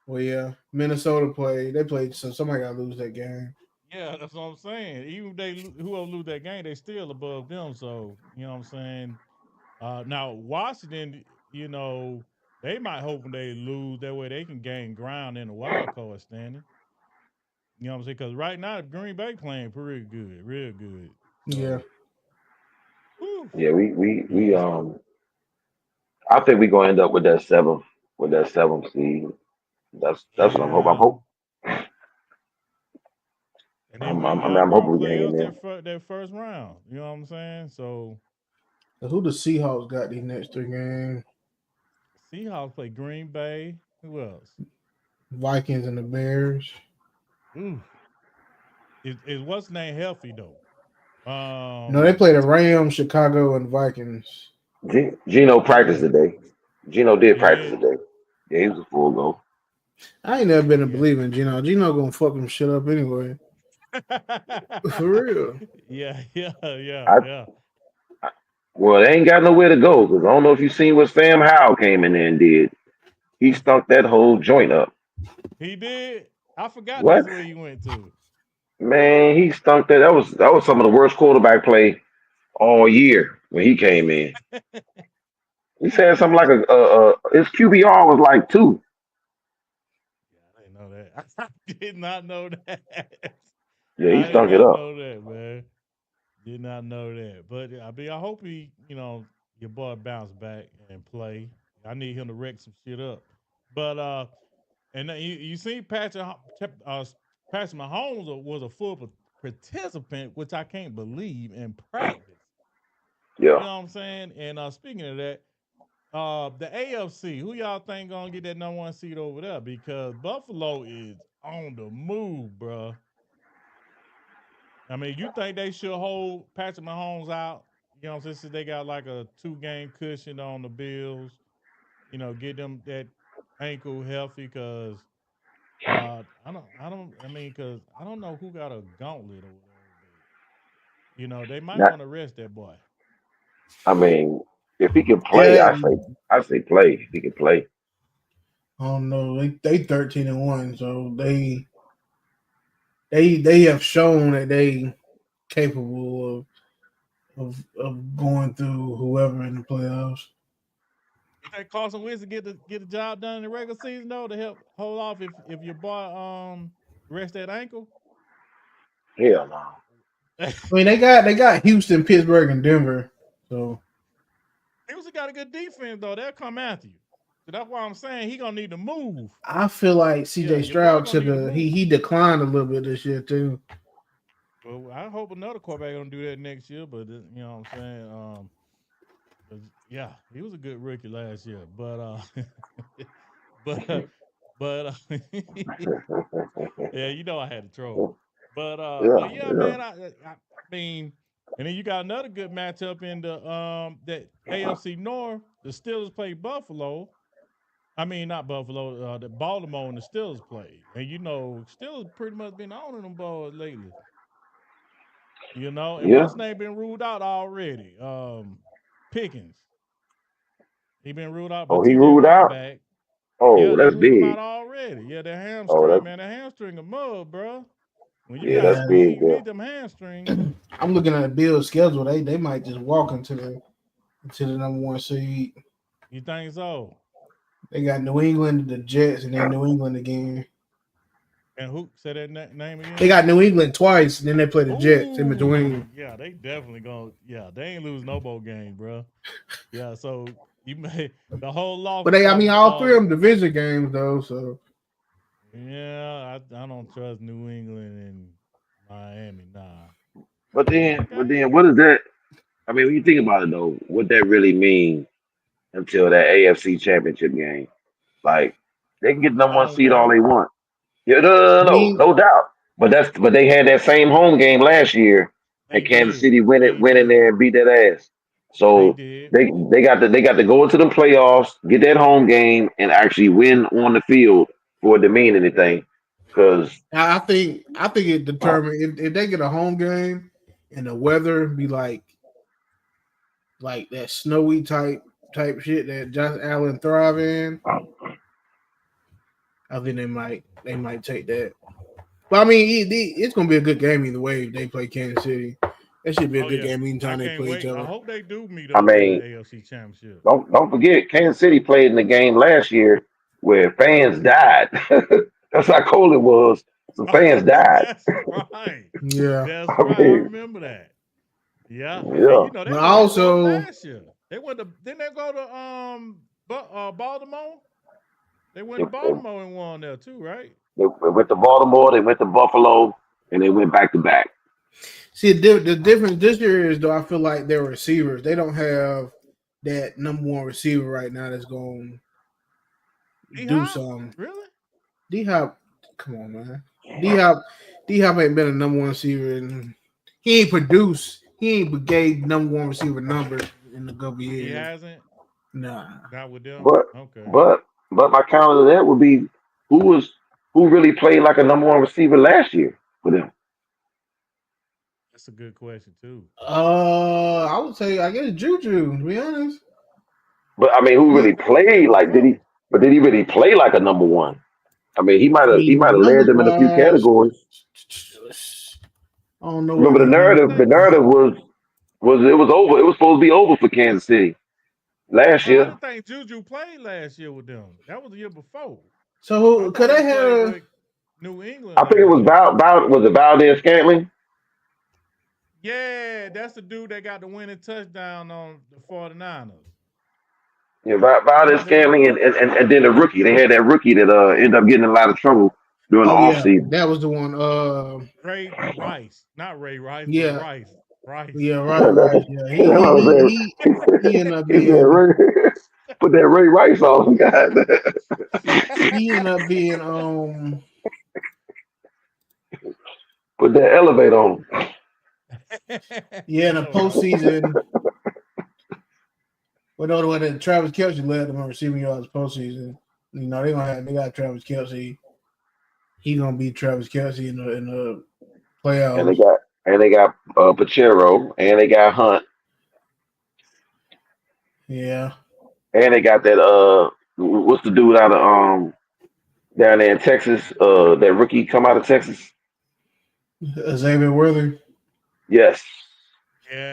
Well, yeah, Minnesota played. They played, so somebody got to lose that game. Yeah, that's what I'm saying. Even if whoever lose that game, they still above them. So you know what I'm saying. Now Washington, they might hope when they lose that way they can gain ground in the wild card standing. You know what I'm saying? Because right now Green Bay playing pretty good, real good. So, yeah. Yeah, we I think we're gonna end up with that seventh seed. That's what I'm hoping. I'm hoping we get in there. That first round. You know what I'm saying? So who the Seahawks got these next 3 games? Seahawks play Green Bay. Who else? Vikings and the Bears. Is what's name healthy though? No, they play the Rams, Chicago, and Vikings. Gino practiced today. Gino did practice today. Yeah, he was a full go. I ain't never been a believer in Gino. Gino gonna fuck him shit up anyway. For real. Yeah. Well, they ain't got nowhere to go because I don't know if you seen what Sam Howell came in there and did. He stunk that whole joint up. He did. I forgot that's where he went to. Man, he stunk that. That was some of the worst quarterback play all year when he came in. He said something like his QBR was like 2. Yeah, I didn't know that. I did not know that. Yeah, he stunk it up. I did not know that, man. Did not know that. But I hope your boy bounce back and play. I need him to wreck some shit up. But and you see Patrick Mahomes was a full participant, which I can't believe, in practice. Yeah. You know what I'm saying? And speaking of that, the AFC, who y'all think gonna get that number 1 seed over there? Because Buffalo is on the move, bro. I mean, you think they should hold Patrick Mahomes out? You know what I'm saying? Since they got like a 2-game cushion on the Bills, get them that ankle healthy because I don't know who got a gauntlet over there. They might want to rest that boy. I mean, If he can play, Yeah, I say play. If he can play. I don't know. They 13-1, so they have shown that they capable of going through whoever in the playoffs. You think Carson Wentz will get the job done in the regular season though to help hold off if your boy rest that ankle? Hell no. I mean, they got Houston, Pittsburgh, and Denver. So Houston got a good defense though. They'll come after you. So that's why I'm saying he gonna need to move. I feel like Yeah, CJ your boy Stroud gonna need to move. he declined a little bit this year too. Well, I hope another quarterback gonna do that next year, but you know what I'm saying. 'Cause, yeah, he was a good rookie last year, but but yeah, you know I had to troll. But yeah, man, I mean, and then you got another good matchup in the that AFC North. The Steelers play Buffalo. I mean, not Buffalo. The Baltimore and the Steelers play, and you know, Steelers pretty much been owning them boys lately. You know, and Yeah. what's name been ruled out already? Pickens. He been ruled out, but Oh, he TJ ruled Watt out. back. Oh, Yeah, they that's ruled him big. out already. Yeah, that Oh, hamstring, that's man. That hamstring a mud, bro. When you yeah, got that's big. speed, you Yeah. need them hamstrings. I'm looking at the Bills' schedule. They might just walk into the number one seed. You think so? They got New England, the Jets, and then New England again. And who said that name again? They got New England twice, and then they play the Jets in Ooh, between. yeah, they definitely gonna. Yeah, they ain't lose no more game, bro. Yeah, so you may the whole loss. But all three of them division games though. So Yeah, I don't trust New England and Miami. Nah. But then, what is that? I mean, when you think about it though, what that really mean until that AFC Championship game? Like, they can get number one Home seed all they game. want. Yeah, I mean, no doubt. But they had that same home game last year, They and Kansas did. City went They in did. there and beat that ass. They So did. they got to go into the playoffs, get that home game, and actually win on the field for it to mean anything. Because I think it determined if they get a home game and the weather be like that snowy type shit that Josh Allen thrive in. I think they might take that. But I mean, it's gonna be a good game either way if they play Kansas City. That should be a good game anytime they play each I other. hope they do meet I up in mean, the AFC Championship. don't forget, Kansas City played in the game last year where fans died. That's how cold it was. Some fans died. That's right. Yeah. That's I right. I mean, remember that. Yeah. And yeah. you know, they But won also- last year. They went to didn't they go to Baltimore? They went to Baltimore and won there too, right? They went to Baltimore, they went to Buffalo, and they went back to back. See, the difference this year is though I feel like their receivers they don't have that number one receiver right now that's going to do D-Hop? something. Really? D-Hop, come on, man. D-Hop ain't been a number one receiver, and he ain't produced. He ain't gave number one receiver number in a couple years. He hasn't? Nah. Not with them? But Okay. but my counter to that would be who really played like a number one receiver last year for them. That's a good question too. I would say I guess Juju, to be honest. But I mean, who really played like did he really play like a number one? I mean, he might have led them in a few categories. I don't know. Remember the narrative was it was over. It was supposed to be over for Kansas City last I year. didn't think Juju played last year with them. That was the year before. So who could they played have? with New England. I think it was Valdez Scantling. Yeah, that's the dude that got the winning touchdown on the 49ers. Yeah, Valdez Scantling and then the rookie. They had that rookie that ended up getting in a lot of trouble during the offseason. That was the one. Ray Rice, not Ray Rice. Yeah. But Rice. Yeah, right. Yeah, he ended up being. Put that Ray Rice on, God. He ended up being Put that elevator on. Yeah, in the postseason. Well, no, when Travis Kelce led them in receiving yards postseason, you know they got Travis Kelce. He gonna beat Travis Kelce in the playoffs. And they got Pachero, and they got Hunt. Yeah. And they got that what's the dude out of down there in Texas? That rookie come out of Texas. Xavier Worthy. Yes.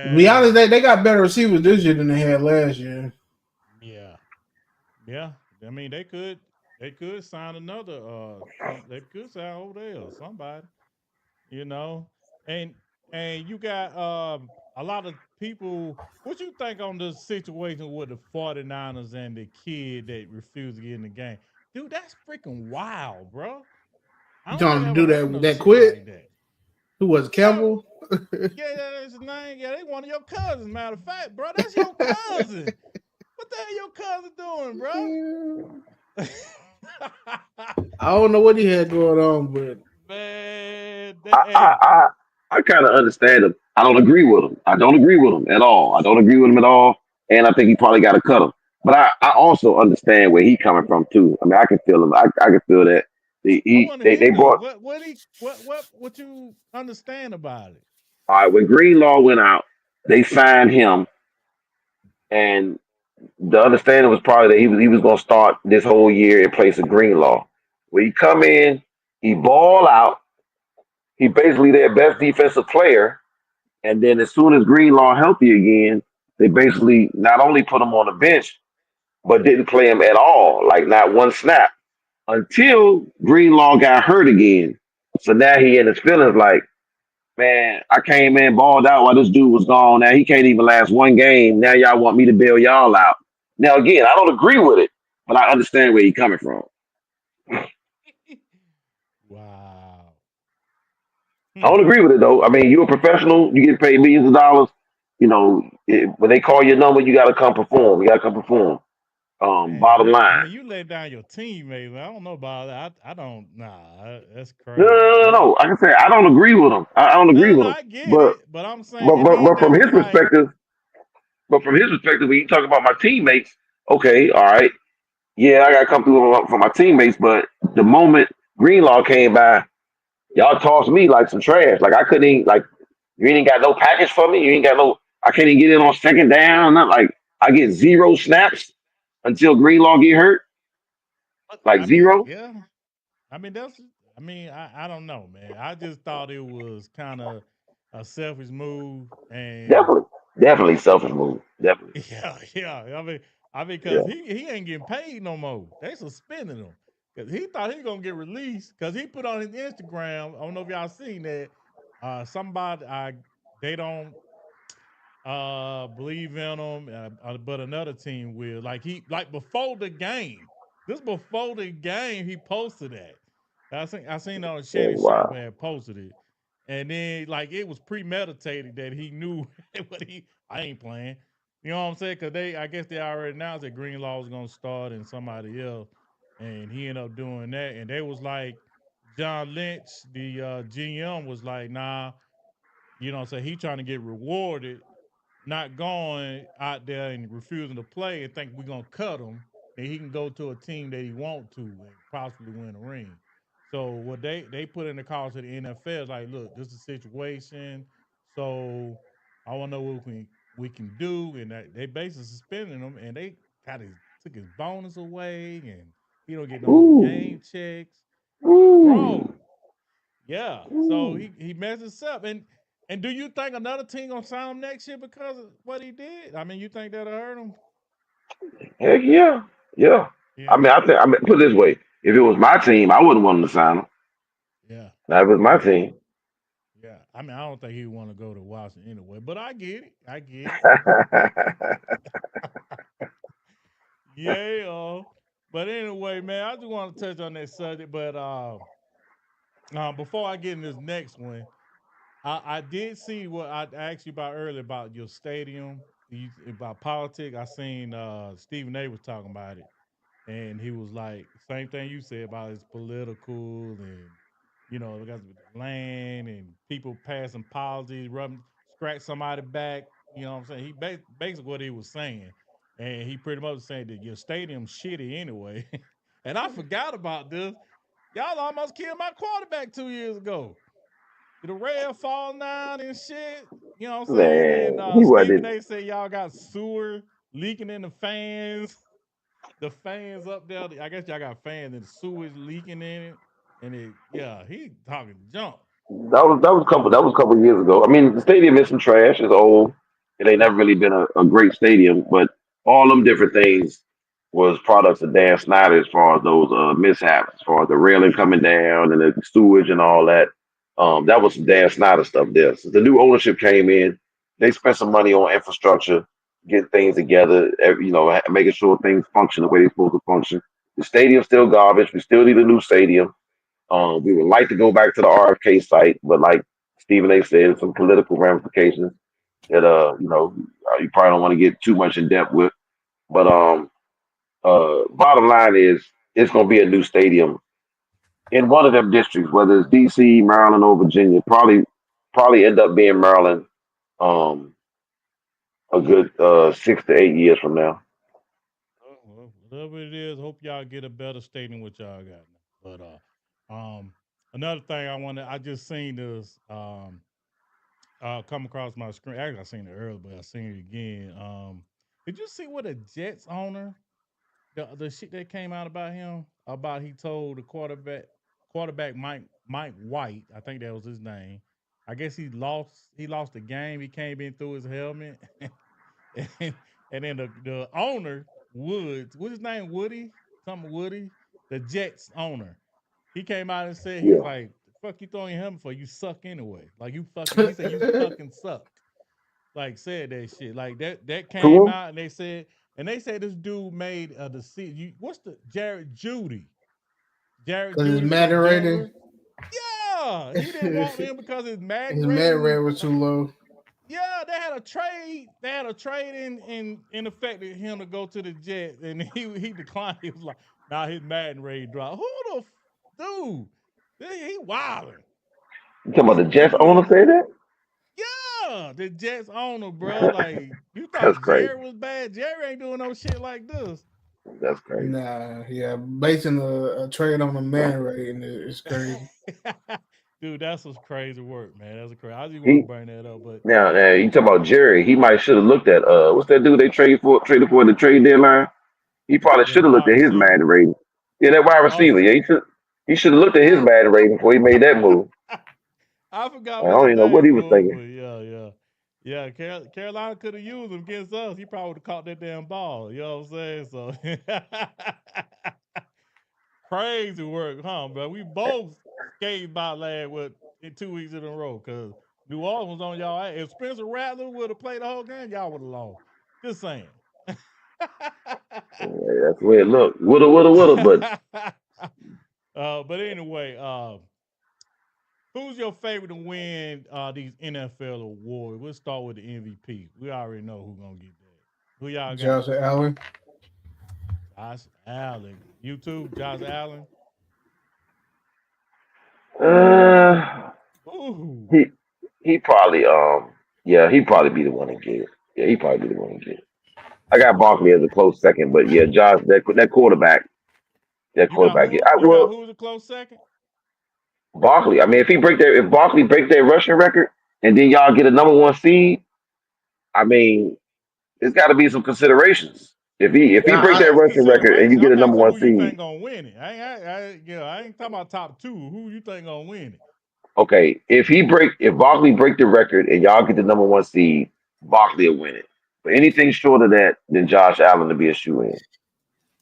To be Yeah, honest, they got better receivers this year than they had last year. yeah, yeah. I mean, they could sign another. They could sign over there or somebody. You know, and you got a lot of people. What you think on the situation with the 49ers and the kid that refused to get in the game? Dude, that's freaking wild, bro. I You don't think trying I to ever do heard that no that shit quick? like that. Who was it, Yeah, Campbell? yeah, that's his name. Yeah, they one of your cousins. Matter of fact, bro, that's your cousin. What the hell your cousin doing, bro? I don't know what he had going on, but Man, I I hey, I, I kind of understand him. I don't agree with him. I don't agree with him at all. I don't agree with him at all. And I think he probably got to cut him. But I also understand where he coming from too. I mean, I can feel him. I can feel that. I want to They hear this. brought What you understand about it? all right when Greenlaw went out. They signed him, and the understanding was probably that he was going to start this whole year in place of Greenlaw. When he come in, he ball out. He basically their best defensive player. And then as soon as Greenlaw healthy again, they basically not only put him on the bench, but didn't play him at all, like not one snap, until Greenlaw got hurt again. So now he in his feelings like, man, I came in, balled out while this dude was gone. Now he can't even last one game. Now y'all want me to bail y'all out. Now again, I don't agree with it, but I understand where he's coming from. Wow. I Hmm. don't agree with it though. I mean, you're a professional. You get paid millions of dollars. When they call your number, you got to come perform. You got to come perform. Man, Bottom line. you let down your teammates. I don't know about that. I don't. Nah, that's No, no, crazy. no, no, no. Like I said, I don't agree with him. I don't No, agree no, no. with him. I get But it, but I'm saying but if but, he but from his don't like, perspective, when you talk about my teammates, okay, all right, yeah, I got to come through for my teammates. But the moment Greenlaw came by, y'all tossed me like some trash. Like I couldn't even, like you ain't got no package for me. You ain't got no. I can't even get in on second down. Not like I get zero snaps until Greenlaw get hurt. Like I mean, zero. yeah. I mean, that's. I mean, I don't know, man. I just thought it was kind of a selfish move, and Definitely, definitely selfish move. Definitely. yeah, yeah. I mean, Yeah. cause he ain't getting paid no more. They suspended him because he thought he was gonna get released because he put on his Instagram. I don't know if y'all seen that. Somebody they don't believe in him, but another team will. Like before the game. This before the game, he posted that. I seen on Shannon Sharp Wow. had posted it, and then like it was premeditated that he knew what he. I ain't playing. You know what I'm saying? Because I guess they already announced that Greenlaw was gonna start and somebody else, and he ended up doing that. And they was like, John Lynch, the GM, was like, nah, you know what I'm saying? He trying to get rewarded, not going out there and refusing to play and think we're gonna cut him and he can go to a team that he want to and possibly win a ring. So what they put in the call to the NFL is like, look, this is a situation. So I want to know what we can do, and they basically suspended him, and they kind of took his bonus away, and he don't get no more Ooh. game checks, Ooh. bro. Yeah, so Ooh. he messes up, and do you think another team gonna sign him next year because of what he did? I mean, you think that'll hurt him? Heck yeah. Yeah. Yeah, I mean, put it this way. If it was my team, I wouldn't want him to sign him. yeah, That was my yeah, team. yeah. I mean, I don't think he would want to go to Washington anyway, but I get it. I get it. Yeah. But anyway, man, I just want to touch on that subject. But before I get in this next one, I did see what I asked you about earlier about your stadium, about politics. I seen Stephen A was talking about it, and he was like, same thing you said about it's political and because of the land and people passing policies, scratch somebody back. You know what I'm saying? He basically what he was saying, and he pretty much saying that your stadium's shitty anyway. And I forgot about this. Y'all almost killed my quarterback 2 years ago. The rail falling down and shit. You know what I'm saying? And Man, he Stephen wasn't. A said y'all got sewer. leaking in the fans. The fans up there. I guess y'all got fans and sewage leaking in it. And he talking junk. That was a couple of years ago. I mean, the stadium is some trash. It's old. It ain't never really been a great stadium, but all them different things was products of Dan Snyder as far as those mishaps, as far as the railing coming down and the sewage and all that. That was some Dan Snyder stuff there. So the new ownership came in. They spent some money on infrastructure, getting things together, making sure things function the way they're supposed to function. The stadium's still garbage. We still need a new stadium. We would like to go back to the RFK site, but like Stephen A. said, some political ramifications that you probably don't want to get too much in depth with. But bottom line is it's going to be a new stadium in one of them districts, whether it's DC, Maryland, or Virginia. Probably end up being Maryland. Um, a good 6 to 8 years from now. Well, whatever it is, hope y'all get a better stadium what y'all got now. But another thing I just seen this come across my screen. Actually, I seen it earlier, but I seen it again. Did you see what a Jets owner the shit that came out about him? About he told the quarterback Mike White, I think that was his name. I guess he lost the game. He came in through his helmet. and, and then the owner, Woods, what's his name? Something Woody, the Jets owner. He came out and said he's Yeah. like, "The fuck you throwing your helmet for? You suck anyway. Like you fucking." He said you fucking suck. Like said that shit. Like that came Tua? out and they said this dude made a decision. What's the Jared Judy? Jared Because his Judy Madden from rating, Denver. Yeah, he didn't want him because his Madden his Madden rating. rating was too low. Yeah, they had a trade. They had a trade in effect of him to go to the Jets, and he declined. He was like, "Nah, his Madden rating dropped." Who the dude? He wilding. You talking about He the Jets thinking owner of say that? yeah, the Jets owner, bro. Like you That's thought crazy. Jerry was bad. Jerry ain't doing no shit like this. That's crazy. Nah, yeah, basing a trade on a man rating is crazy. Dude, that's some crazy work, man. That's a crazy. I just want to He bring that up, but now you talking about Jerry? He might should have looked at what's that dude they traded for the trade deadline? He probably the should have looked wide at his receiver. Madden rating. Yeah, that wide Oh, receiver. Yeah, he should have looked at his yeah. Madden rating before he made that move. I forgot I what don't his even know what he name was was, but thinking. yeah. Carolina could have used him against us. He probably would have caught that damn ball. You know what I'm saying? So crazy work, huh, bro? We both skated by last in 2 weeks in a row because New Orleans was on y'all ass. If Spencer Rattler would have played the whole game, y'all would have lost. Just saying. Yeah, that's the way it looked. Woulda, but But anyway, who's your favorite to win these NFL awards? We'll start with the MVP. We already know who's gonna get that. Who y'all got? Josh Allen. Josh Allen. You too, Josh Allen. uh, Ooh. he he probably he probably be the one to get it. Yeah, he probably be the one to get it. I got Barkley as a close second, but yeah, Josh that quarterback. That You got quarterback. who? You got who's a close second? Barkley. I mean, if Barkley break their rushing record, and then y'all get a number one seed, I mean, there's got to be some considerations. If he Yeah, break that rushing record and you Consideration. get a Okay, number so one who you seed, think gonna win it? I ain't talking about top two. Who you think gonna win it? okay. If Barkley break the record and y'all get the number one seed, Barkley will win it. But anything short of that, then Josh Allen to be a shoe in.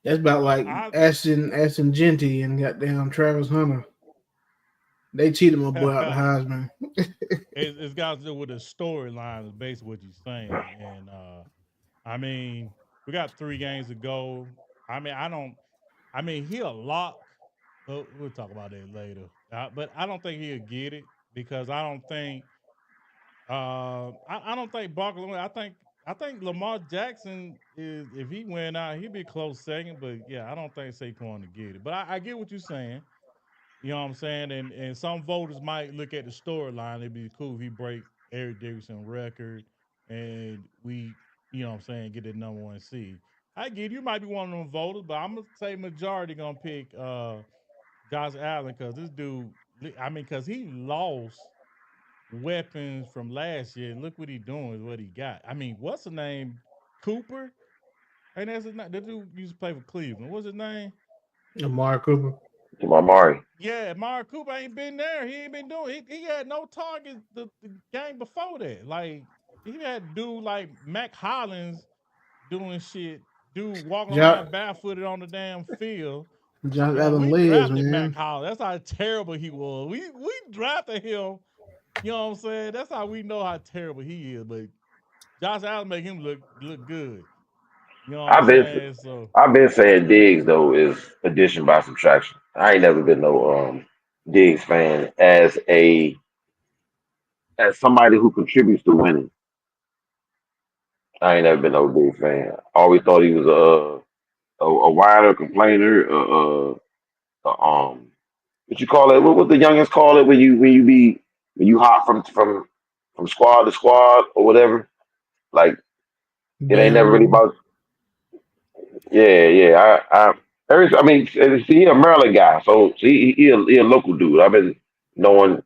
that's about like I Aston Genty and goddamn Travis Hunter. They cheated my boy out the Heisman. it's got to do with the storyline. Is basically what you're saying, and I mean, we got 3 games to go. I mean, I don't. I mean, he'll lock. We'll talk about that later. But I don't think he'll get it because I don't think. I don't think Barkley. I think Lamar Jackson is if he went out, he'd be close second. But yeah, I don't think Saquon to get it. But I get what you're saying. You know what I'm saying? And some voters might look at the storyline. It'd be cool if he break Eric Dickerson record and we, you know what I'm saying, get the number one seed. I get you might be one of them voters, but I'm gonna say majority gonna pick Josh Allen because this dude I mean, cause he lost weapons from last year. And look what he doing is what he got. I mean, what's the name? Cooper? Hey, that's his name. That dude used to play for Cleveland. What's his name? Amari Cooper. Jamal Murray. Yeah, Amari Cooper ain't been there. He ain't been doing. He had no targets the game before that. Like he had dude like Mac Hollins doing shit. Dude walking Josh, around barefooted on the damn field. Josh You know, Allen we legs, drafted Mac man. Hollins. That's how terrible he was. We drafted him. You know what I'm saying? That's how we know how terrible he is. But Josh Allen make him look good. You know what I'm I've been saying? So I've been saying Diggs though is addition by subtraction. I ain't never been no Diggs fan as somebody who contributes to winning. I ain't never been no Diggs fan. Always thought he was a whiner, complainer, what you call it? What the youngest call it when you hop from squad to squad or whatever? Like it ain't never really Bam. about. Yeah. I mean, see, he a Maryland guy, so he a local dude. I've been knowing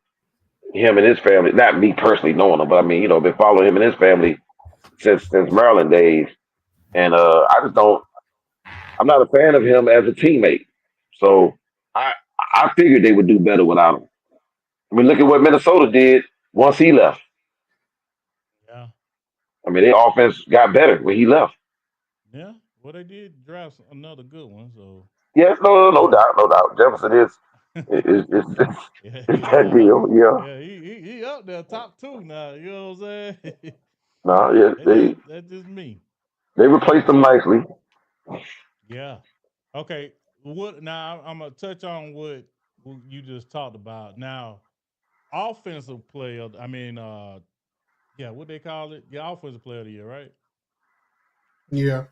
him and his family. Not me personally knowing him, but I mean, been following him and his family since Maryland days. And I just don't. I'm not a fan of him as a teammate. So I I figured they would do better without him. I mean, look at what Minnesota did once he left. yeah. I mean, their offense got better when he left. Yeah. Well, they did draft another good one, so Yes, no yeah. doubt, no doubt. Jefferson is Yeah, it's that deal. Yeah, yeah, he up there top two now. You know what I'm saying? no, yeah, That's just me. they You know what I'm replaced him saying? nicely. Yeah. Okay. What now? I'm gonna touch on what you just talked about. Now, offensive player. I mean, yeah, what they call it? Yeah, offensive player of the year, right? Yeah.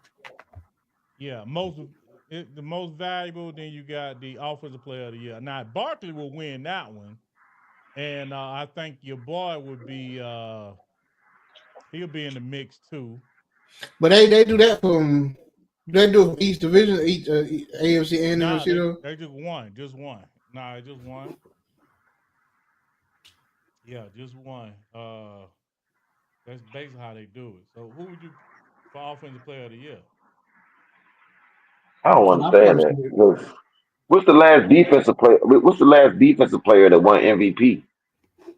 Yeah, the most valuable. Then you got the offensive player of the year. Now, Barkley will win that one, and I think your boy would be. He'll be in the mix too. But they do that from they do it from each division, each AFC and Nah, NFC though. they just one. Nah, just one. Yeah, just one. That's basically how they do it. So, who would you for offensive player of the year? I don't I understand that. personally, Because what's the last defensive player? What's the last defensive player that won MVP?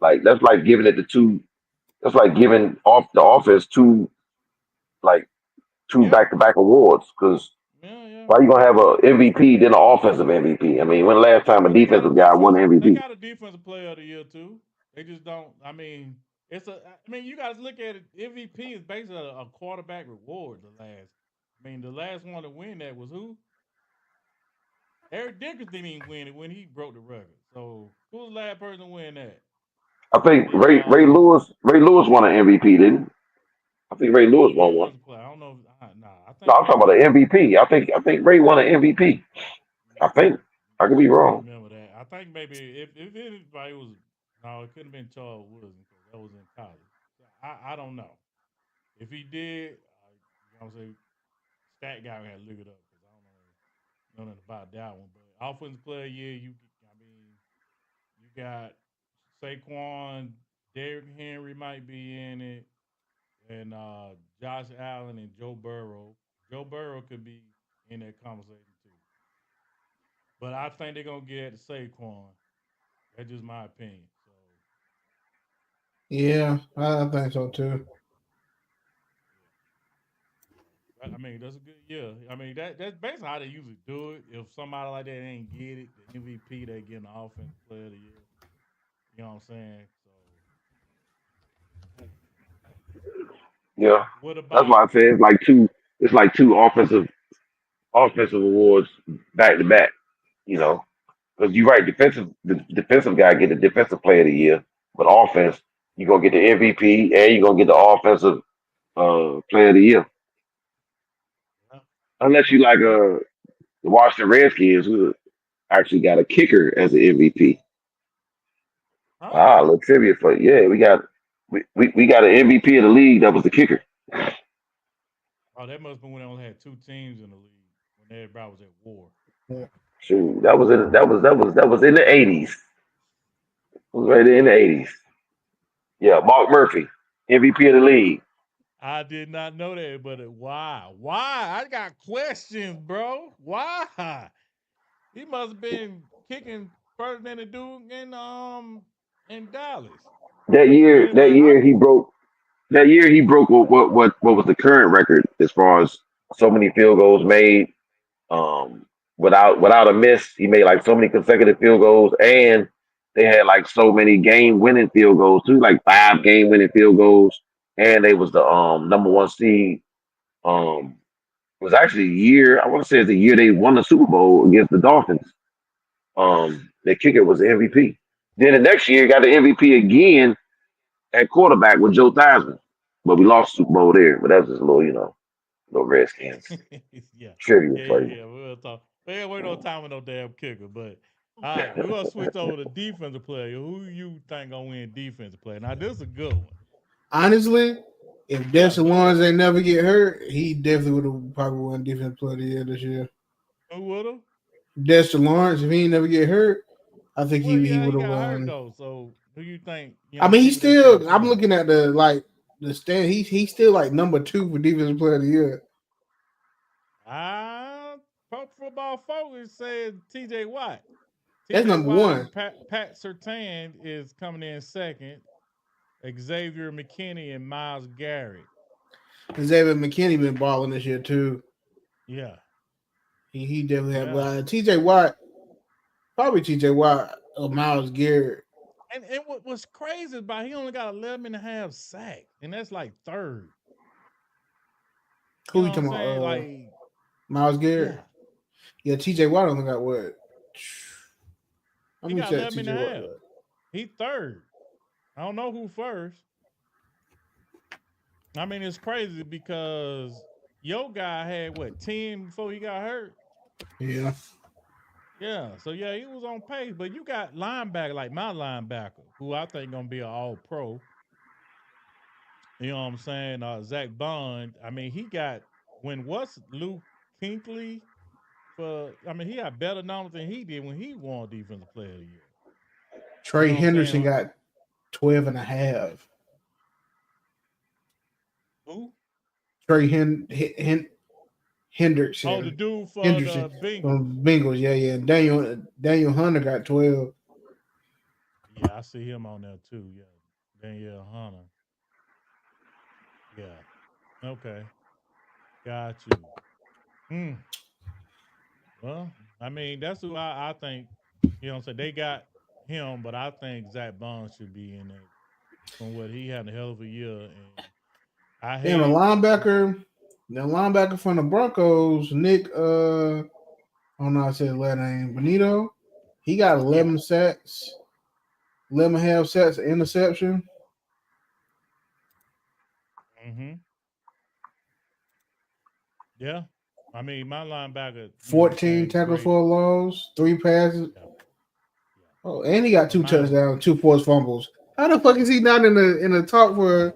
Like that's like giving it to two. That's like giving off the offense like two Yeah, back to back awards. Because yeah. why you gonna have a MVP then an offensive MVP? I mean, when the last time a Well, they got a defensive guy won they MVP? got a defensive player of the year too. They just don't. I mean, it's a. I mean, you guys look at it. MVP is basically a quarterback reward. The last one to win that was who? Eric Dickerson didn't even win it when he broke the record. So who was the last person to win that? I think And Ray Lewis won an MVP, didn't he? I think Ray Lewis won one. defensive player. I don't know. Nah, I No, think I'm Ray talking about won. an MVP. I think Ray won an MVP. I think I could be I don't wrong. remember that. I think maybe if anybody was no, it couldn't have been Charles Woodson because that was in college. So I don't know if he did. You know what I'm saying? Stat guy had to look it up because I don't know nothing about that one. But offensive player, yeah, I mean, you got Saquon, Derrick Henry might be in it, and Josh Allen and Joe Burrow. Joe Burrow could be in that conversation too. But I think they're gonna get at Saquon. That's just my opinion. So yeah, I think so too. I mean, that's a good yeah. I mean that's basically how they usually do it. If somebody like that ain't get it, the MVP they get an offensive player of the year. You know what I'm saying? So Yeah, what that's about why I say it's like two. It's like two offensive awards back to back. You know, because you're right. The defensive guy get the defensive player of the year, but offense you gonna get the MVP and you are gonna get the offensive player of the year. uh, Unless you like the Washington Redskins, who actually got a kicker as an MVP. huh? Ah, a little trivia for you. Yeah, we got an MVP of the league that was the kicker. Oh, that must have been when they only had two teams in the league when everybody was at war. Shoot, that was in the '80s. It was right in the '80s. Yeah, Mark Murphy, MVP of the league. I did not know that, but why? Why? I got questions, bro. Why? He must have been kicking further than the dude in Dallas. That year, that Anyway, year he broke. That year he broke what was the current record as far as so many field goals made without a miss. He made like so many consecutive field goals, and they had like so many game winning field goals too, like 5 game winning field goals, and they was the number one seed. It was actually a year. I want to say it's the year they won the Super Bowl against the Dolphins. The kicker was the MVP. Then the next year, got the MVP again at quarterback with Joe Theismann, but we lost the Super Bowl there. But that's just a little, little Redskins yeah, trivia yeah, for yeah, you. yeah. We'll talk. We ain't wait no time with no damn kicker. But all right, we're gonna switch over to defensive player. Who you think gonna win defensive player? Now this is a good one. Honestly, if Yeah, Dexter go Lawrence ahead. ain't never get hurt, he definitely would have probably won Defensive Player of the Year this year. Who would have? Dexter Lawrence, if he ain't never get hurt, I think Well, he yeah, would he have got hurt won. though. So who you think? I mean, he's people they put still. in I'm front of? looking at the stand. He's still like number 2 for Defensive Player of the Year. Pro Football Focus said T.J. Watt. That's T.J. number Watt and 1. Pat Surtain is coming in second. Xavier McKinney and Miles Garrett. Xavier McKinney been balling this year too. Yeah, He definitely had. yeah. T.J. Watt, probably T.J. Watt or Miles Garrett. And what's crazy about he only got 11 and a half sacks, and that's like third. Who You you know what I'm talking saying? about? Like, Miles Garrett. yeah, Yeah, T.J. Watt only got what? How he many got sacks 11 and T.J. a Watt half. got? He third. I don't know who first. I mean, it's crazy because your guy had what 10 before he got hurt. Yeah. Yeah, so yeah, he was on pace. But you got linebacker like my linebacker, who I think gonna be an All Pro. You know what I'm saying? Zach Bond. I mean, he got what's Luke Kinkley for? I mean, he had better numbers than he did when he won Defensive Player of the Year. Trey You know what I'm Henderson saying? got 12 and a half. Who? Trey Henderson. Oh, the dude for Henderson the Bengals. from Bengals. Yeah. Daniel Hunter got 12. Yeah, I see him on there too. Yeah, Danielle Hunter. Yeah. Okay. Got you. Well, I mean, that's who I think. You know what I'm saying? They got him, but I think Zach Bond should be in there from what he had a hell of a year. And I Damn, the hate linebacker from the Broncos, Nick, I don't know how to say his last name, Benito. He got 11 sacks, 11 and a half sacks, an interception. Yeah. I mean, my linebacker 14 tackles for a loss, 3 passes. Yeah. Oh, and he got 2 touchdowns, 2 forced fumbles. How the fuck is he not in the top for?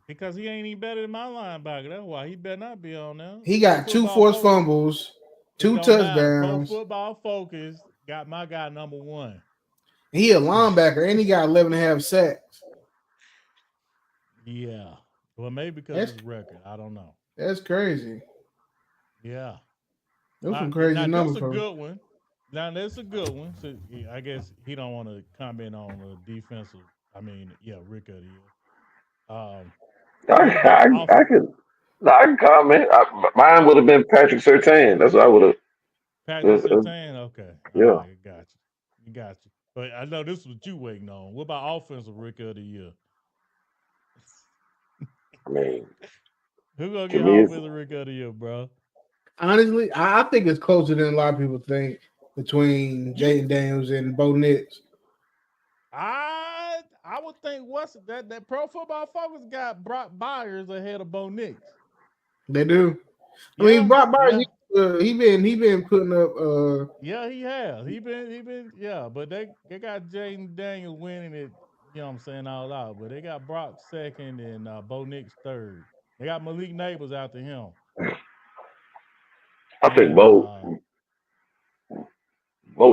Because he ain't even better than my linebacker. That's why he better not be on there. He got 2 forced fumbles, 2 touchdowns. Pro Football Focus got my guy number 1. He a linebacker, and he got 11 and a half sacks. Yeah. Well, maybe because of his record. I don't know. That's crazy. Yeah. Those some crazy numbers. That's a good one. Now, that's a good one. So I guess he don't want to comment on the defensive. I mean, yeah, Rick of the year. I can comment. Mine would have been Patrick Surtain. That's what I would have. Patrick Surtain? Okay. Yeah. All right, got you. But I know this is what you waiting on. What about offensive Rick of the year? I mean, who gonna get offensive Rick of the year, bro? Honestly, I think it's closer than a lot of people think between Jaden Daniels and Bo Nix. I would think that Pro Football Focus got Brock Byers ahead of Bo Nix. They do. I mean, Brock Byers, he been putting up. Yeah, he has. He been. Yeah, but they got Jaden Daniels winning it. You know what I'm saying, all out. But they got Brock second and Bo Nix third. They got Malik Neighbors after him. I think Bo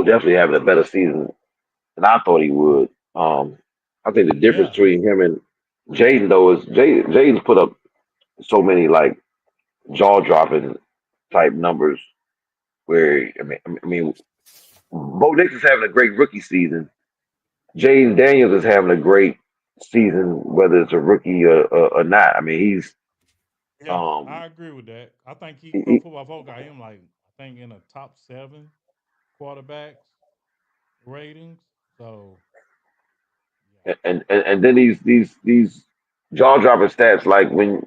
definitely having a better season than I thought he would. I think the difference between him and Jaden though is Jaden's put up so many like jaw dropping type numbers. Where I mean, Bo Nix is having a great rookie season. Jaden Daniels is having a great season, whether it's a rookie or not. I mean, he's Yeah, um I agree with that. I think he, Pro he- Football Focus got him like I think in the top 7 quarterbacks ratings. So and then these jaw dropping stats like when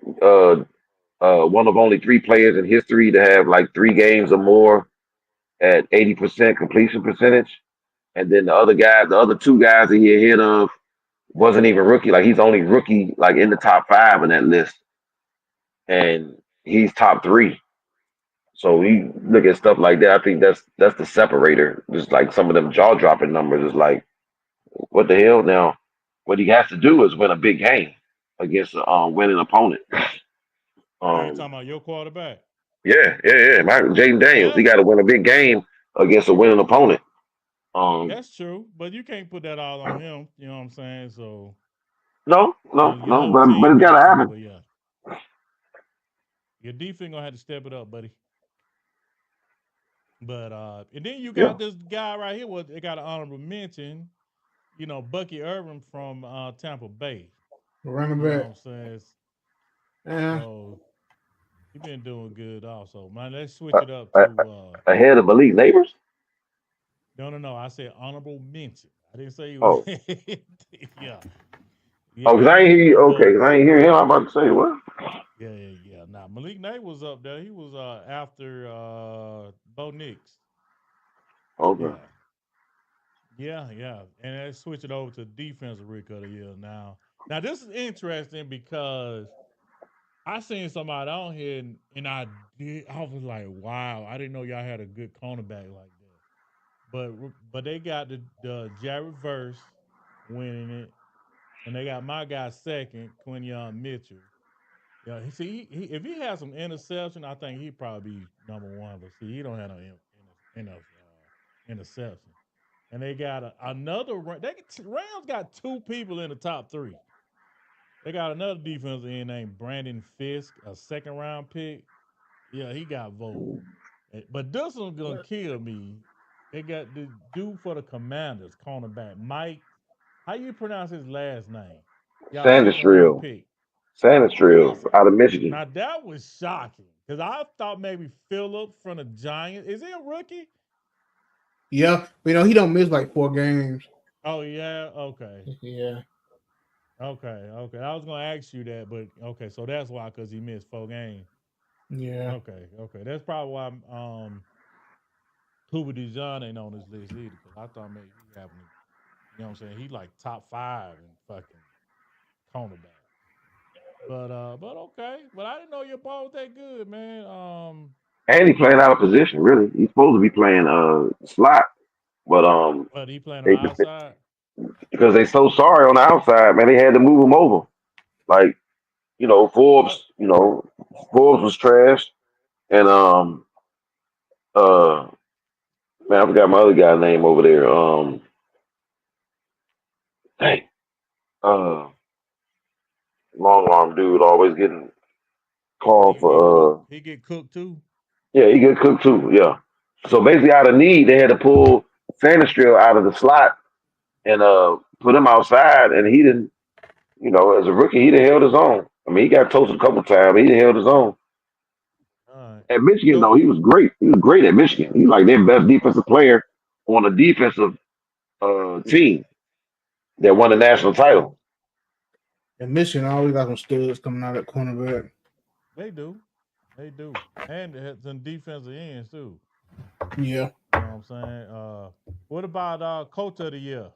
one of only 3 players in history to have like 3 games or more at 80% completion percentage, and then the other 2 guys that he ahead of wasn't even rookie. Like he's only rookie like in the top 5 in that list, and he's top 3. So you look at stuff like that. I think that's the separator. Just like some of them jaw dropping numbers is like, what the hell? Now, what he has to do is win a big game against a winning opponent. are you Um, talking about your quarterback? yeah. Jaden Daniels, he Yeah, got to win a big game against a winning opponent. that's true. But you can't put that all on him. You know what I'm saying? So No, no, your no, whole but team it's got to got to. happen. But yeah, your defense gonna have to step it up, buddy. But and then you Yeah. got this guy right here. What they got an honorable mention. You know, Bucky Irvin from Tampa Bay. Running You know back. what I'm saying? Yeah. So he been doing good also. Man, let's switch Uh, it up uh, to Ahead of Malik Neighbors. no. I said honorable mention. I didn't say Oh, yeah. oh, Yeah, because he I ain't was hear in you. that Okay, vote. because I ain't hear him. I'm about to say what? Yeah. Now Malik Knight was up there. He was after Bo Nix. Okay. Yeah. Yeah. And let's switch it over to defensive rookie of the year now. Now this is interesting because I seen somebody on here and I was like, wow, I didn't know y'all had a good cornerback like that. But they got the Jared Verse winning it, and they got my guy second, Quinyon Mitchell. Yeah, if he has some interception, I think he'd probably be number 1. But see, he don't have no interception. And they got another. Rams got 2 people in the top 3. They got another defensive end named Brandon Fisk, a 2nd-round pick. Yeah, he got voted. But this one's gonna kill me. They got the dude for the Commanders, cornerback Mike. How you pronounce his last name? Y'all second-round Sanistrill. pick. Sanistrill He's out of Michigan. Now that was shocking because I thought maybe Phillip from the Giants. Is he a rookie? Yeah. You know, he don't miss like 4 games. Oh yeah. Okay. Yeah. Okay. I was gonna ask you that, but okay. So that's why, because he missed 4 games. Yeah. Okay. That's probably why Hoover DeJohn ain't on this list either. Because I thought maybe he having, you know what I'm saying? He like top 5 in fucking cornerback. But okay. But I didn't know your ball was that good, man. And he playing out of position, really. He's supposed to be playing slot, but But he playing on they the outside. because they so sorry on the outside, man, they had to move him over. Like, Oh, Forbes was trash, and uh man, I forgot my other guy name over there. Hey, uh long arm dude always getting called for he get cooked too. yeah, he get cooked too, yeah. So basically out of need, they had to pull Sanistrill out of the slot and put him outside, and he didn't. As a rookie, he done held his own. I mean, he got toasted a couple times, but he done held his own. All right. At Michigan, So though, he was great. He was great at Michigan. He's like their best defensive player on a defensive team that won the national title. And Michigan always got some studs coming out at cornerback. they do, and they had some defensive ends too. Yeah. You know what I'm saying? What about coach of the year?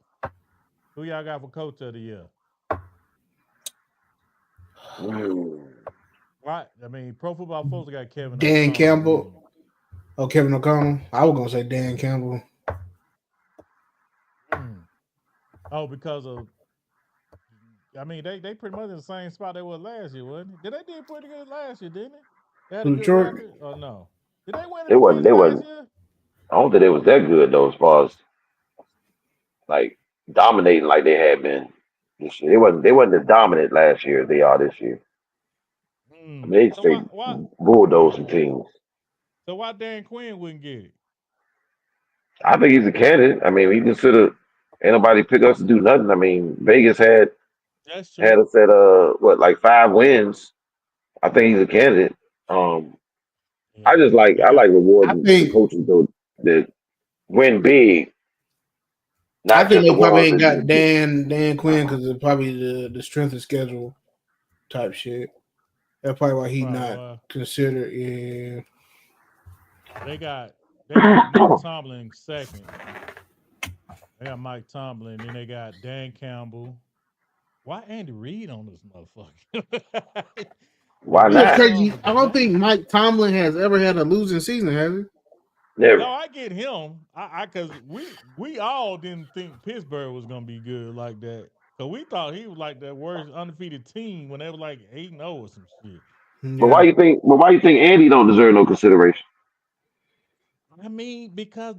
Who y'all got for coach of the year? Right. I mean, Pro Football Focus got Kevin Dan O'Connell. Campbell. Oh, Kevin O'Connell. I was gonna say Dan Campbell. Oh, because of, I mean, they pretty much in the same spot they were last year, wasn't it? They did pretty good last year, didn't they? They had a good Detroit. record, or no? Did they win the They wasn't. division They last wasn't. year? I don't think they was that good though, as far as like dominating like they had been this year. They wasn't as dominant last year as they are this year. They So why straight why bulldozing teams. so why Dan Quinn wouldn't get it? I think he's a candidate. I mean, we consider ain't nobody pick us to do nothing. I mean, Vegas That's had true. us at what like 5 wins. I think he's a candidate. Um, Yeah, they I like got I rewarding the think coaches though that win big, I not think just the they probably ones ain't that got just get. Dan Quinn because of probably the strength of schedule type shit. That's probably why he probably not why considered. Yeah, they got they got Mike Tomlin second. They got Mike Tomlin, then they got Dan Campbell. Why Andy Reid on this motherfucker? The Why it's best not? son of crazy. a I don't think gun. Mike Tomlin has ever had a losing season, has he? Never. No, I get him. I cause we all didn't think Pittsburgh was gonna be good like that. Cause we thought he was like that worst undefeated team when they were like 8-0 or some shit. But why Yeah, you think? But why you think Andy don't deserve no consideration? I mean, because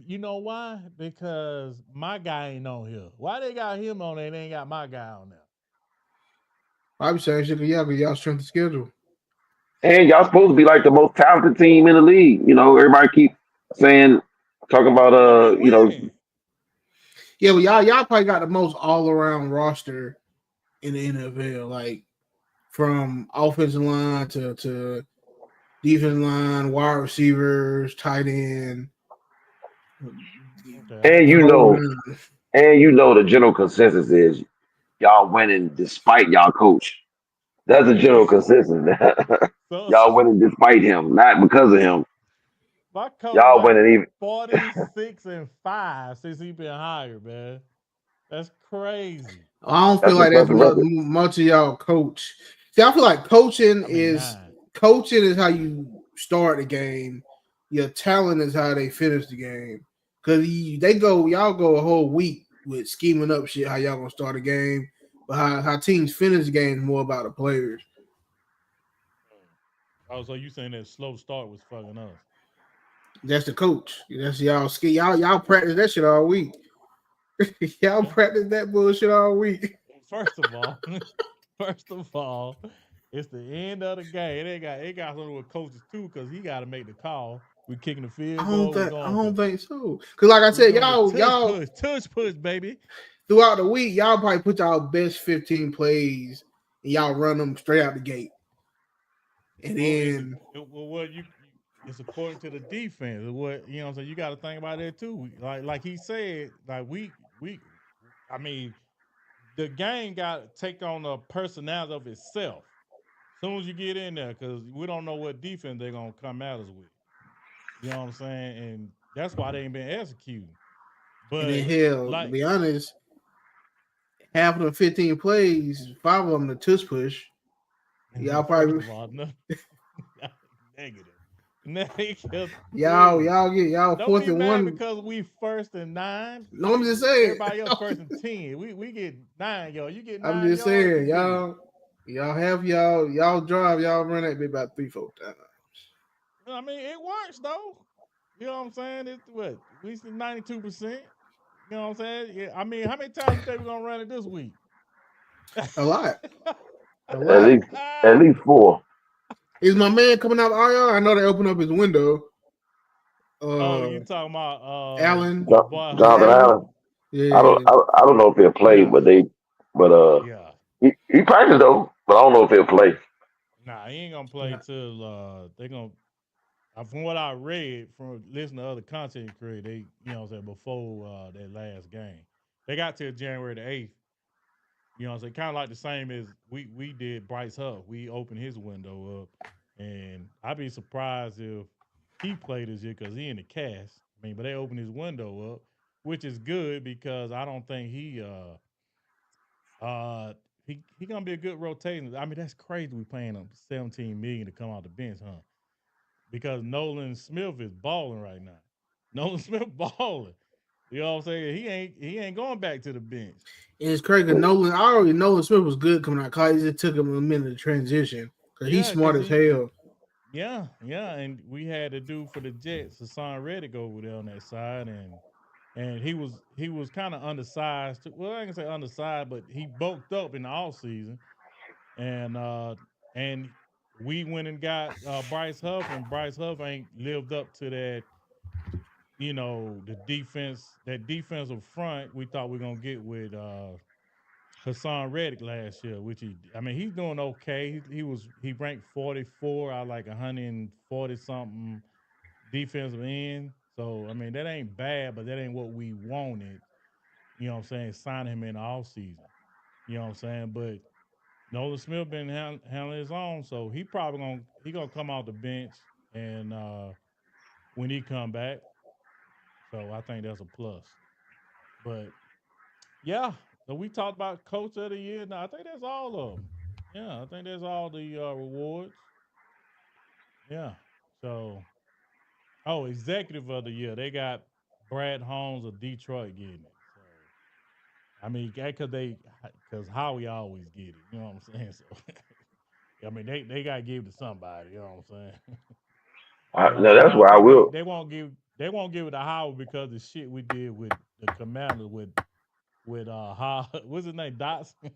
you know why? Because my guy ain't on here. Why they got him on there and they ain't got my guy on there? I be saying shit. Yeah, because y'all strength of schedule. And y'all supposed to be like the most talented team in the league. You know, everybody keep saying, talking about But we you know, winning. Yeah, but y'all probably got the most all around roster in the NFL. Like from offensive line to defensive line, wide receivers, tight end, Okay, I and the give you you whole that. know, nine. the general consensus is y'all winning despite y'all coach. That's the general Yeah. consensus. So Y'all winning despite him, not because of him. my coach Y'all like winning even. 46-5 since he been hired, man. That's crazy. I don't feel That's like that's impressive record. much of y'all coach. See, I feel like I mean 9. coaching is how you start the game. Your talent is how they finish the game. Cause y'all go a whole week with scheming up shit how y'all gonna start a game, but how teams finish the game is more about the players. Oh, so you saying that slow start was fucking us? That's the coach. That's y'all practice that shit all week. Y'all Yeah. practice that bullshit all week. First of all, first of all, it's the end of the game. It got something with coaches too, because he got to make the call. We kicking the field goal. We I going don't for think so. Cause like I we said, doing the y'all tush push, baby. throughout the week, y'all probably put y'all best 15 plays and y'all run them straight out the gate. And Well, then well, what it's according to the defense. What you know, what I'm saying, you got to think about that too. Like he said, like we, I mean, the game got to take on a personality of itself. As soon as you get in there, because we don't know what defense they're gonna come at us with. You know what I'm saying? And that's why they ain't been executing. But hell, to like, be honest, half of the 15 plays, 5 of them the tush push. Y'all first probably of all, no, negative. Negative. Please y'all get y'all don't fourth be and mad one. because we 1st and 9. No, I'm just saying. Everybody else 1st and 10. We get 9, yo. You get I'm 9 just yards, you saying, good. y'all have y'all drive, y'all run that bit about 3-4 times. I mean, it works though. You know what I'm saying? It's what we see 92%. You know what I'm saying? Yeah. I mean, how many times you think we're gonna run it this week? A lot. A At lot. least, at least four. Is my man coming out of IR? I know they opened up his window. Oh, you Uh talking about Allen. my Jo- boy Is it Jonathan Hurts? Allen? Allen. Yeah. I don't know if he'll play, Yeah, but yeah. he practiced though, but I don't know if he'll play. Nah, he ain't gonna play Nah. till they gonna. From what I read from listening to other content creators, they you know what I'm saying before that last game, they got till January 8th. You know what I'm saying? Kind of like the same as we did Bryce Huff. We opened his window up, and I'd be surprised if he played this year because he in the cast. I mean, but they opened his window up, which is good because I don't think uh he gonna be a good rotation. I mean, that's crazy. We paying him 17 million to come out the bench, huh? Because Nolan Smith is balling right now. Nolan Smith balling. You know what I'm saying? He ain't going back to the bench. And it's crazy. Nolan, I already know Nolan Smith was good coming out of college. It just took him a minute to transition because he's Yeah, smart because as hell. yeah, and we had to do for the Jets, Hassan Reddick over there on that side, and he was kind of undersized. Well, I ain't gonna say undersized, but he bulked up in the off season, and we went and got Bryce Huff, and Bryce Huff ain't lived up to that. You know, the defense, that defensive front we thought we are gonna get with Hassan Reddick last year, which I mean, he's doing okay. He ranked 44 out of like 140 something defensive end. So I mean, that ain't bad, but that ain't what we wanted. You know what I'm saying? Signing him in the off season. You know what I'm saying? But Nolan Smith been handling his own, so he gonna come out the bench and when he come back. So I think that's a plus. But yeah, so we talked about coach of the year. Now I think that's all of them. Yeah, I think that's all the rewards. Yeah. So executive of the year, they got Brad Holmes of Detroit getting it. So I mean, because Howie always get it. You know what I'm saying? So I mean, they got to give it to somebody. You know what I'm saying? No, that's I where I think will. they won't give it to Howard because the shit we did with the Commanders with what's his name, Dotson.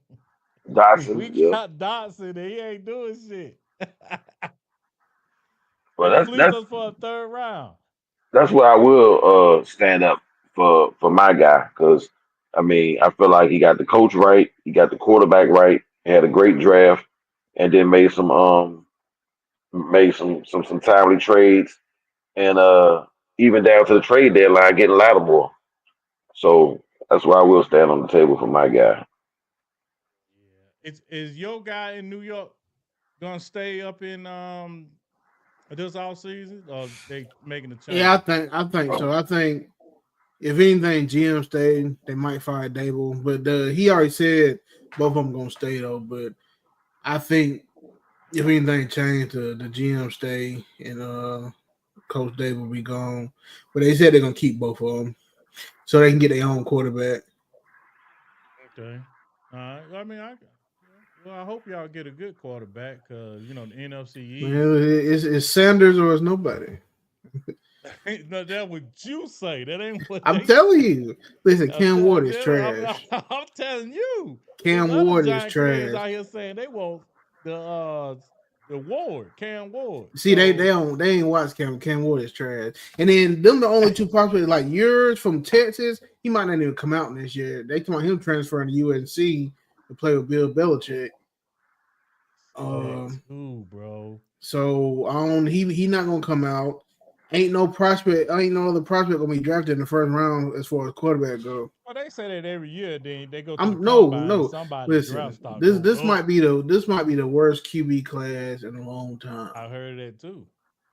Dotson, We yeah. got Dotson and he ain't doing shit. Well, He fleeced us for a third round. that's where I will stand up for my guy, because I mean, I feel like he got the coach right, he got the quarterback right, he had a great draft, and then made some timely trades, and even down to the trade deadline getting Lattimore. So that's why I will stand on the table for my guy. Yeah. Is your guy in New York gonna stay up in this all season, or they making a Yeah, change? I think so. I think if anything, GM stayed, they might fire Dable, but he already said both of them gonna stay though. But I think if anything changed, the GM stay and Coach Dable will be gone. But they said they're gonna keep both of them so they can get their own quarterback. Okay. All right. Well, I mean, I hope y'all get a good quarterback because the NFC East. Man, it's Sanders or it's nobody. No, that's what you say. That ain't what I'm they telling say. you. Listen, Cam Ward is trash. I'm telling you. There's Cam other Ward is Giant fans trash. out here saying they want the Ward, Cam Ward. See, they ain't watch Cam. Cam Ward is trash. And then them the only two prospects like yours from Texas. He might not even come out this year. They come out him transferring to UNC to play with Bill Belichick. Ooh, bro. So he not gonna come out. Ain't no other prospect gonna be drafted in the first round as far as quarterback go. Well, they say that every year. Then they go to the I'm combine and no. somebody draft Listen, stock this go this up. might be the worst QB class in a long time. I heard that too.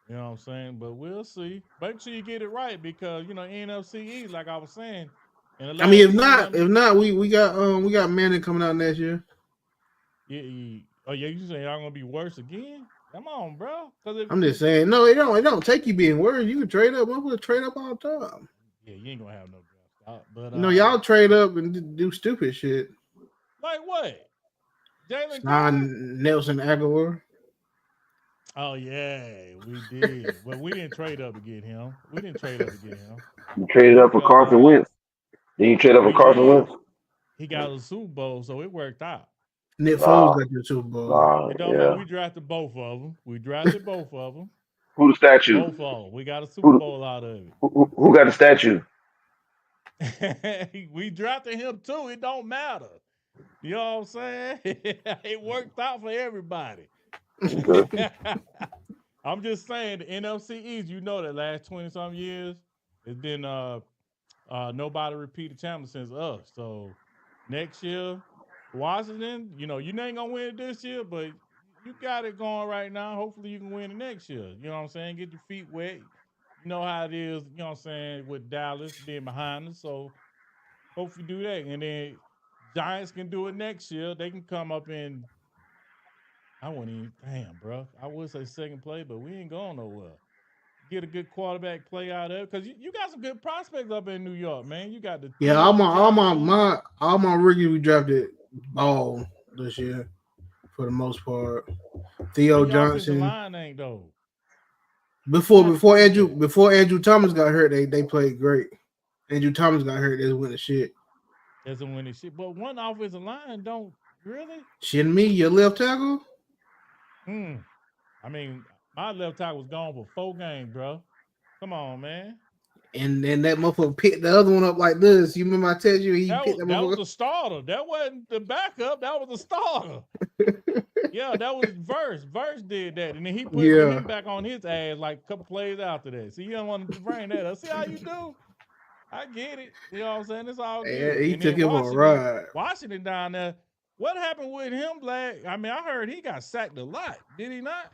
You know what I'm saying? But we'll see. Make sure you get it right because NFC East, like I was saying, in the I mean, last 20 if not, we got Manning coming out next year. oh yeah, you saying y'all gonna be worse again? Come on, bro. Because I'm just saying, no, it don't take you being worse. You can trade up. I'm gonna trade up all the time. yeah, you ain't gonna have no draft stock. But Y'all trade up and do stupid shit. like what? Jalen Carter? Sign Nelson Aguilar. Oh yeah, we did. But we didn't trade up to get him. You traded up for Because Carson Wentz. Then you trade up for we Carson did. Wentz. He got a Super Bowl, so it worked out. Nick Nah, Foles got your Super Bowl. nah, It don't matter. yeah. We drafted both of them. Who the statue? Both of them. We got a Super Who, Bowl out of who got the statue? it. We drafted him too. It don't matter. You know what I'm saying? It worked out for everybody. Okay. I'm just saying the NFC East, that last 20-some years, it's been nobody repeated champion since us. So next year, Washington, you ain't gonna win it this year, but you got it going right now. Hopefully you can win it next year. You know what I'm saying? Get your feet wet. You know how it is, you know what I'm saying, with Dallas being behind us. So hopefully do that. And then Giants can do it next year. They can come up in I wouldn't even damn, bro. I would say second play, but we ain't going nowhere. Get a good quarterback play out of it. Because you got some good prospects up in New York, man. You got the Yeah, Theo Johnson. all my rookies we drafted ball this year for the most part. Theo But your offensive Johnson. line ain't though. Before Andrew Thomas got hurt, they played great. Andrew Thomas got hurt, they win the shit. Doesn't win the shit. But one offensive line don't really. Shitting me, your left tackle? I mean, my left tackle was gone for 4 games, bro. Come on, man. And then that motherfucker picked the other one up like this. You remember I told you he picked that That was motherfucker? the starter. That wasn't the backup. That was the starter. Yeah, that was Verse. Verse did that, and then he put Yeah. him back on his ass like a couple plays after that. See, you don't want to bring that up. See how you do? I get it. You know what I'm saying? It's all Yeah, good. he And took then him on a ride. Washington down there. What happened with him, Black? I mean, I heard he got sacked a lot. Did he not?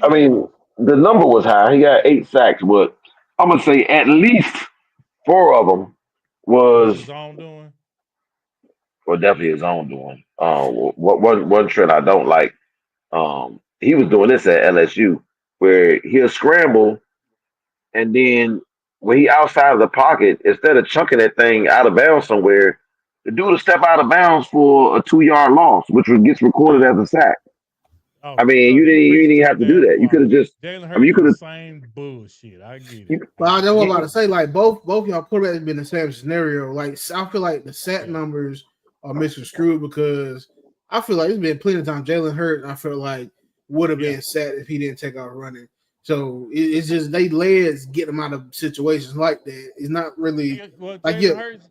I mean, the number was high. He got 8 sacks, but I'm gonna say at least 4 of them What's was his own doing? well, definitely his own doing. One trend I don't like. He was doing this at LSU, where he'll scramble, and then when he outside of the pocket, instead of chunking that thing out of bounds somewhere, the dude will step out of bounds for a 2-yard loss, which gets recorded as a sack. Oh, I mean, look, you didn't preaching even to have the to do damn that. You could choir. have just. Jalen I Hurts mean, you do could the have. same bullshit. I get it. You, But I was you, about to say, like both y'all quarterbacks been in the same scenario. Like I feel like the sack Yeah. numbers are misconstrued because I feel like there's been plenty of times Jalen Hurts I feel like would have Yeah. been sacked if he didn't take off running. So it's just they legs get him out of situations like that. It's not really Well, like Jalen Hurts.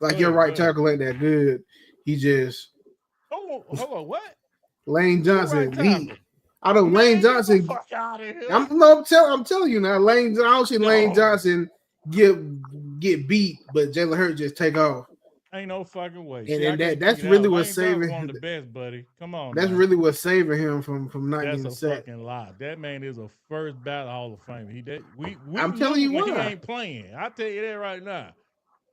like Go your ahead, right go ahead. tackle ain't that good. He just Oh, hold on. What? Lane Who right Johnson. tackle? I don't Lane Man, get the Johnson. fuck out of here. I'm telling you now, Lane. I don't see Lane No. Johnson get beat, but Jalen Hurts just take off. Ain't no fucking way. And See, then I can't that's figure really out. what's Lane Johnson saving. one of the best, buddy. Come on, That's now. really what's saving him from not That's getting a sacked. fucking lie. That man is a first ballot Hall of Famer. We I'm knew telling you when he why. ain't playing. I tell you that right now.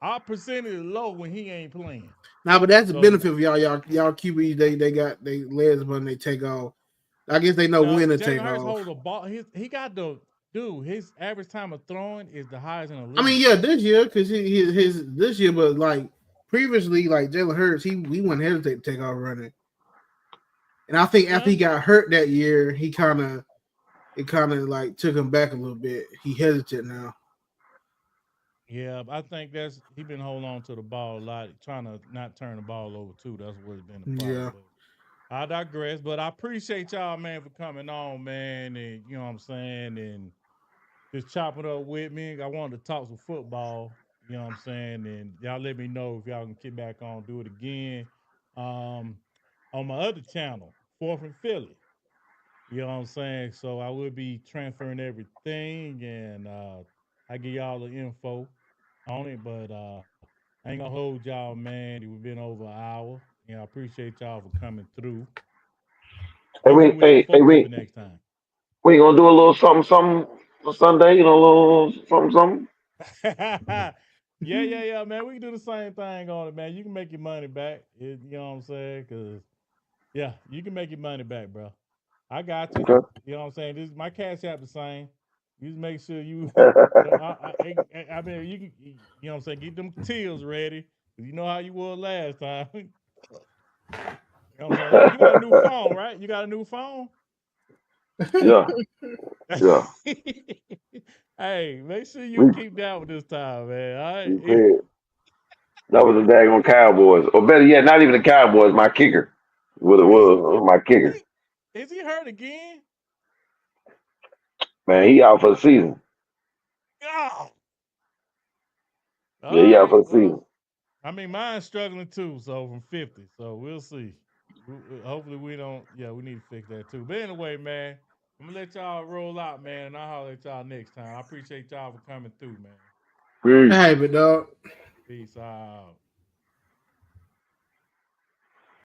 Our percentage is low when he ain't playing. Now, but that's the So- benefit of y'all QBs. They got they legs when they take off. I guess they know when to take Jalen Hurts off. holds the ball. He got the dude. His average time of throwing is the highest in the league. I mean, yeah, this year because his this year, but like previously, like Jalen Hurts, he wouldn't hesitate to take off running. And I think after he got hurt that year, it kind of like took him back a little bit. He hesitated now. Yeah, I think he been holding on to the ball a lot, trying to not turn the ball over too. That's what's been the problem. Yeah. But I digress, but I appreciate y'all, man, for coming on, man, and you know what I'm saying, and just chopping up with me. I wanted to talk some football, you know what I'm saying, and y'all let me know if y'all can get back on, do it again. On my other channel, Fourth and Philly. You know what I'm saying? So I will be transferring everything, and I give y'all the info on it, but I ain't gonna hold y'all, man. We've been over an hour. I appreciate y'all for coming through. hey, wait. Next time. We gonna do a little something for Sunday. You know, a little something. Yeah, man. We can do the same thing on it, man. You can make your money back. You know what I'm saying? Cause yeah, you can make your money back, bro. I got you. Okay. You know what I'm saying? This my cash app the same. You just make sure you. I mean, you can. You know what I'm saying? Get them tills ready. You know how you were last time. You know what I'm saying? You got a new phone, right? You got a new phone. Yeah. Yeah. Hey, make sure you keep that one this time, man. All right. That was the daggone Cowboys, or better yet, not even the Cowboys. My kicker. Was my kicker. Is he hurt again? Man, he out for the season. Oh. Yeah, he out for the season. I mean, mine's struggling too. So from 50, so we'll see. Hopefully we don't. Yeah, we need to fix that too. But anyway, man, I'm gonna let y'all roll out, man, and I'll holler at y'all next time. I appreciate y'all for coming through, man. Hey, but dog. Peace out.